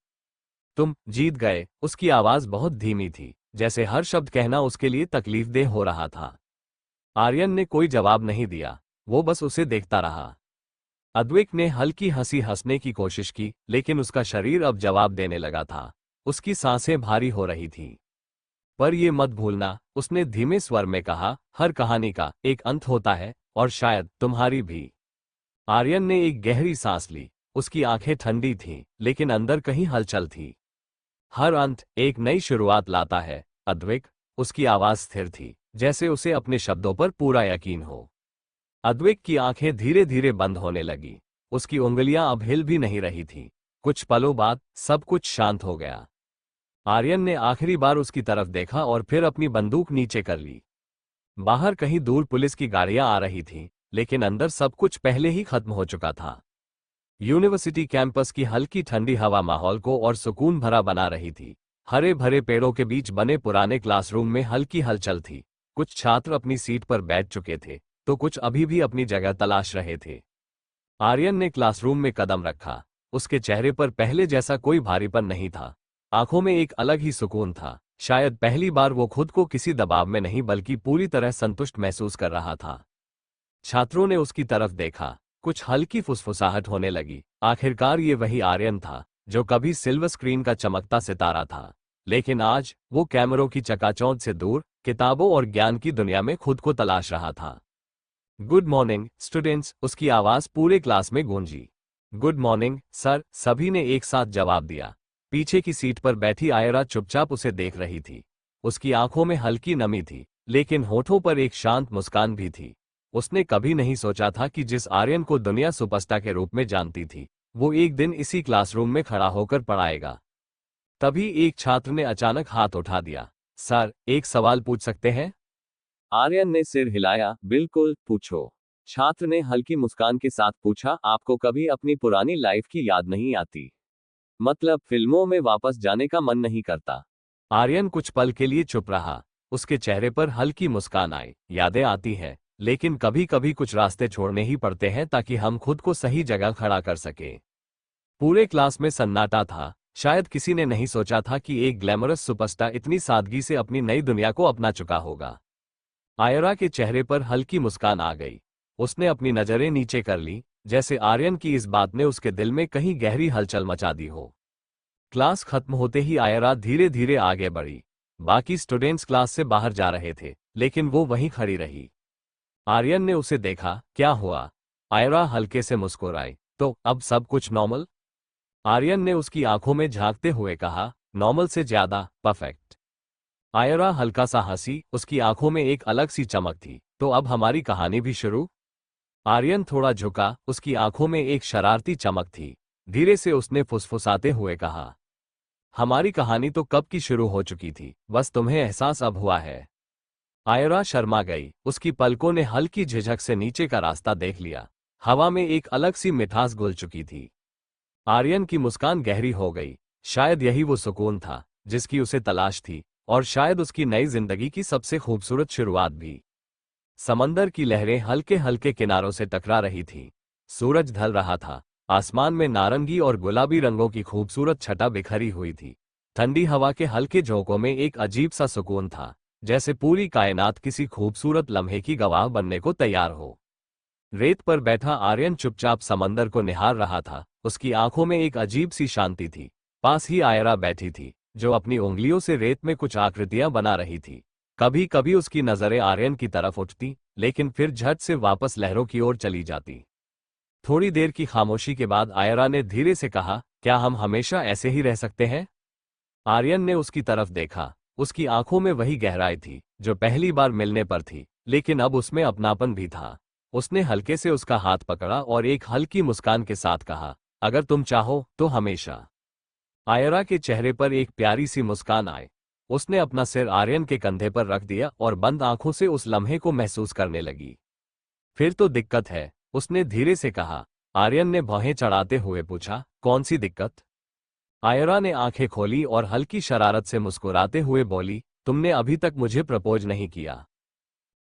[SPEAKER 1] तुम जीत गए, उसकी आवाज बहुत धीमी थी, जैसे हर शब्द कहना उसके लिए तकलीफदेह हो रहा था। आर्यन ने कोई जवाब नहीं दिया, वो बस उसे देखता रहा। अद्वैत ने हल्की हंसी हंसने की कोशिश की, लेकिन उसका शरीर अब जवाब देने लगा था। उसकी सांसें भारी हो रही थीं। पर ये मत भूलना, उसने धीमे स्वर में कहा, हर कहानी का एक अंत होता है, और शायद तुम्हारी भी। आर्यन ने एक गहरी सांस ली। उसकी आंखें ठंडी थीं, लेकिन अंदर कहीं हलचल थी। हर अंत एक नई शुरुआत लाता है, अद्वैत। उसकी आवाज स्थिर थी, जैसे उसे अपने शब्दों पर पूरा यकीन हो। अद्वैत की आंखें धीरे धीरे बंद होने लगी। उसकी उंगलियां अब हिल भी नहीं रही थीं। कुछ पलों बाद सब कुछ शांत हो गया। आर्यन ने आखिरी बार उसकी तरफ देखा और फिर अपनी बंदूक नीचे कर ली। बाहर कहीं दूर पुलिस की गाड़ियां आ रही थीं, लेकिन अंदर सब कुछ पहले ही खत्म हो चुका था। यूनिवर्सिटी कैंपस की हल्की ठंडी हवा माहौल को और सुकून भरा बना रही थी। हरे भरे पेड़ों के बीच बने पुराने क्लासरूम में हल्की हलचल थी। कुछ छात्र अपनी सीट पर बैठ चुके थे, तो कुछ अभी भी अपनी जगह तलाश रहे थे। आर्यन ने क्लासरूम में कदम रखा। उसके चेहरे पर पहले जैसा कोई भारीपन नहीं था। आंखों में एक अलग ही सुकून था। शायद पहली बार वो खुद को किसी दबाव में नहीं बल्कि पूरी तरह संतुष्ट महसूस कर रहा था। छात्रों ने उसकी तरफ देखा। कुछ हल्की फुसफुसाहट होने लगी। आखिरकार ये वही आर्यन था जो कभी सिल्वर स्क्रीन का चमकता सितारा था, लेकिन आज वो कैमरों की चकाचौंध से दूर किताबों और ज्ञान की दुनिया में खुद को तलाश रहा था। गुड मॉर्निंग स्टूडेंट्स, उसकी आवाज पूरे क्लास में गूंजी। गुड मॉर्निंग सर, सभी ने एक साथ जवाब दिया। पीछे की सीट पर बैठी आयरा चुपचाप उसे देख रही थी। उसकी आंखों में हल्की नमी थी, लेकिन होठों पर एक शांत मुस्कान भी थी। उसने कभी नहीं सोचा था कि जिस आर्यन को दुनिया सुपरस्टार के रूप में जानती थी, वो एक दिन इसी क्लासरूम में खड़ा होकर पढ़ाएगा। तभी एक छात्र ने अचानक हाथ उठा दिया। सर, एक सवाल पूछ सकते हैं?
[SPEAKER 2] आर्यन ने सिर हिलाया। बिल्कुल, पूछो। छात्र ने हल्की मुस्कान के साथ पूछा, आपको कभी अपनी पुरानी लाइफ की याद नहीं आती? मतलब फिल्मों में वापस जाने का मन नहीं करता?
[SPEAKER 1] आर्यन कुछ पल के लिए चुप रहा। उसके चेहरे पर हल्की मुस्कान आई। यादें आती हैं, लेकिन कभी कभी कुछ रास्ते छोड़ने ही पड़ते हैं ताकि हम खुद को सही जगह खड़ा कर सके। पूरे क्लास में सन्नाटा था। शायद किसी ने नहीं सोचा था कि एक ग्लैमरस सुपरस्टार इतनी सादगी से अपनी नई दुनिया को अपना चुका होगा। आयरा के चेहरे पर हल्की मुस्कान आ गई। उसने अपनी नजरें नीचे कर ली, जैसे आर्यन की इस बात ने उसके दिल में कहीं गहरी हलचल मचा दी हो। क्लास खत्म होते ही आयरा धीरे धीरे आगे बढ़ी। बाकी स्टूडेंट्स क्लास से बाहर जा रहे थे, लेकिन वो वहीं खड़ी रही। आर्यन ने उसे देखा। क्या हुआ? आयरा हल्के से मुस्कुराई। तो अब सब कुछ नॉर्मल? आर्यन ने उसकी आंखों में झांकते हुए कहा, नॉर्मल से ज्यादा परफेक्ट। आयरा हल्का सा हंसी। उसकी आंखों में एक अलग सी चमक थी। तो अब हमारी कहानी भी शुरू? आर्यन थोड़ा झुका। उसकी आंखों में एक शरारती चमक थी। धीरे से उसने फुसफुसाते हुए कहा, हमारी कहानी तो कब की शुरू हो चुकी थी, बस तुम्हें एहसास अब हुआ है। आयरा शर्मा गई। उसकी पलकों ने हल्की झिझक से नीचे का रास्ता देख लिया। हवा में एक अलग सी मिठास घुल चुकी थी। आर्यन की मुस्कान गहरी हो गई। शायद यही वो सुकून था जिसकी उसे तलाश थी, और शायद उसकी नई जिंदगी की सबसे खूबसूरत शुरुआत भी। समंदर की लहरें हल्के हल्के किनारों से टकरा रही थीं। सूरज ढल रहा था। आसमान में नारंगी और गुलाबी रंगों की खूबसूरत छटा बिखरी हुई थी। ठंडी हवा के हल्के झोंकों में एक अजीब सा सुकून था, जैसे पूरी कायनात किसी खूबसूरत लम्हे की गवाह बनने को तैयार हो। रेत पर बैठा आर्यन चुपचाप समंदर को निहार रहा था। उसकी आंखों में एक अजीब सी शांति थी। पास ही आयरा बैठी थी, जो अपनी उंगलियों से रेत में कुछ आकृतियां बना रही थी। कभी कभी उसकी नजरें आर्यन की तरफ उठती, लेकिन फिर झट से वापस लहरों की ओर चली जाती। थोड़ी देर की खामोशी के बाद आयरा ने धीरे से कहा, क्या हम हमेशा ऐसे ही रह सकते हैं? आर्यन ने उसकी तरफ देखा। उसकी आंखों में वही गहराई थी जो पहली बार मिलने पर थी, लेकिन अब उसमें अपनापन भी था। उसने हल्के से उसका हाथ पकड़ा और एक हल्की मुस्कान के साथ कहा, अगर तुम चाहो तो हमेशा। आयरा के चेहरे पर एक प्यारी सी मुस्कान आई। उसने अपना सिर आर्यन के कंधे पर रख दिया और बंद आंखों से उस लम्हे को महसूस करने लगी। फिर तो दिक्कत है, उसने धीरे से कहा। आर्यन ने भौहें चढ़ाते हुए पूछा, कौन सी दिक्कत? आयरा ने आंखें खोली और हल्की शरारत से मुस्कुराते हुए बोली, तुमने अभी तक मुझे प्रपोज नहीं किया।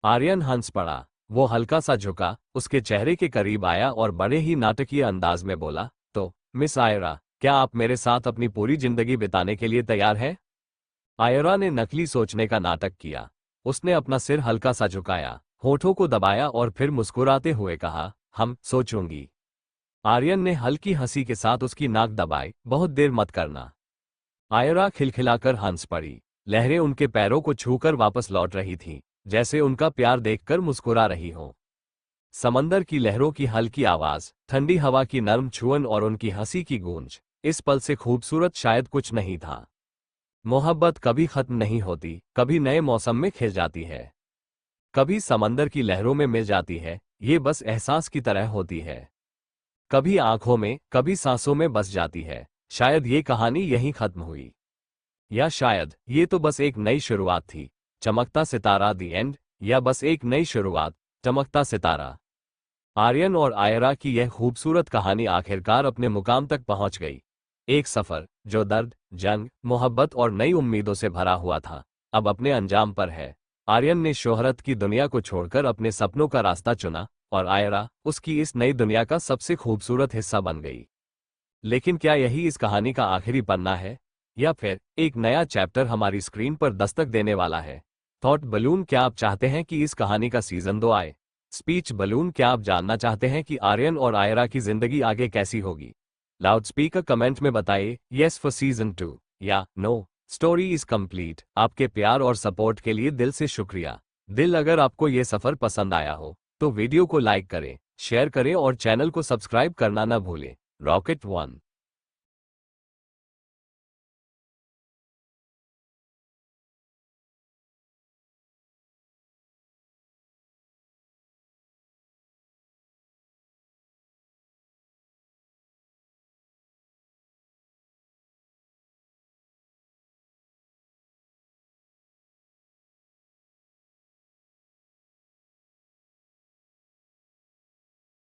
[SPEAKER 1] आर्यन हंस पड़ा। वो हल्का सा झुका, उसके चेहरे के करीब आया और बड़े ही नाटकीय अंदाज में बोला, तो मिस आयरा, क्या आप मेरे साथ अपनी पूरी जिंदगी बिताने के लिए तैयार हैं? आयरा ने नकली सोचने का नाटक किया। उसने अपना सिर हल्का सा झुकाया, होठों को दबाया और फिर मुस्कुराते हुए कहा, हम सोचूंगी। आर्यन ने हल्की हंसी के साथ उसकी नाक दबाई, बहुत देर मत करना। आयरा खिलखिलाकर हंस पड़ी। लहरें उनके पैरों को छूकर वापस लौट रही थीं, जैसे उनका प्यार देखकर मुस्कुरा रही हो। समंदर की लहरों की हल्की आवाज, ठंडी हवा की नर्म छुअन और उनकी हंसी की गूंज, इस पल से खूबसूरत शायद कुछ नहीं था। मोहब्बत कभी खत्म नहीं होती, कभी नए मौसम में खिल जाती है, कभी समंदर की लहरों में मिल जाती है, ये बस एहसास की तरह होती है। कभी आंखों में, कभी सांसों में बस जाती है। शायद ये कहानी यहीं खत्म हुई, या शायद ये तो बस एक नई शुरुआत थी। चमकता सितारा दी एंड, या बस एक नई शुरुआत, चमकता सितारा। आर्यन और आयरा की यह खूबसूरत कहानी आखिरकार अपने मुकाम तक पहुंच गई। एक सफर जो दर्द, जंग, मोहब्बत और नई उम्मीदों से भरा हुआ था, अब अपने अंजाम पर है। आर्यन ने शोहरत की दुनिया को छोड़कर अपने सपनों का रास्ता चुना और आयरा उसकी इस नई दुनिया का सबसे खूबसूरत हिस्सा बन गई। लेकिन क्या यही इस कहानी का आखिरी पन्ना है, या फिर एक नया चैप्टर हमारी स्क्रीन पर दस्तक देने वाला है? थॉट बलून, क्या आप चाहते हैं कि इस कहानी का सीजन 2 आए? स्पीच बलून, क्या आप जानना चाहते हैं कि आर्यन और आयरा की जिंदगी आगे कैसी होगी? लाउड स्पीकर कमेंट में बताइए यस फॉर सीजन 2 या नो। Story is complete. आपके प्यार और सपोर्ट के लिए दिल से शुक्रिया। अगर आपको ये सफर पसंद आया हो तो वीडियो को लाइक करें, शेयर करें और चैनल को सब्सक्राइब करना न भूलें। रॉकेट 1।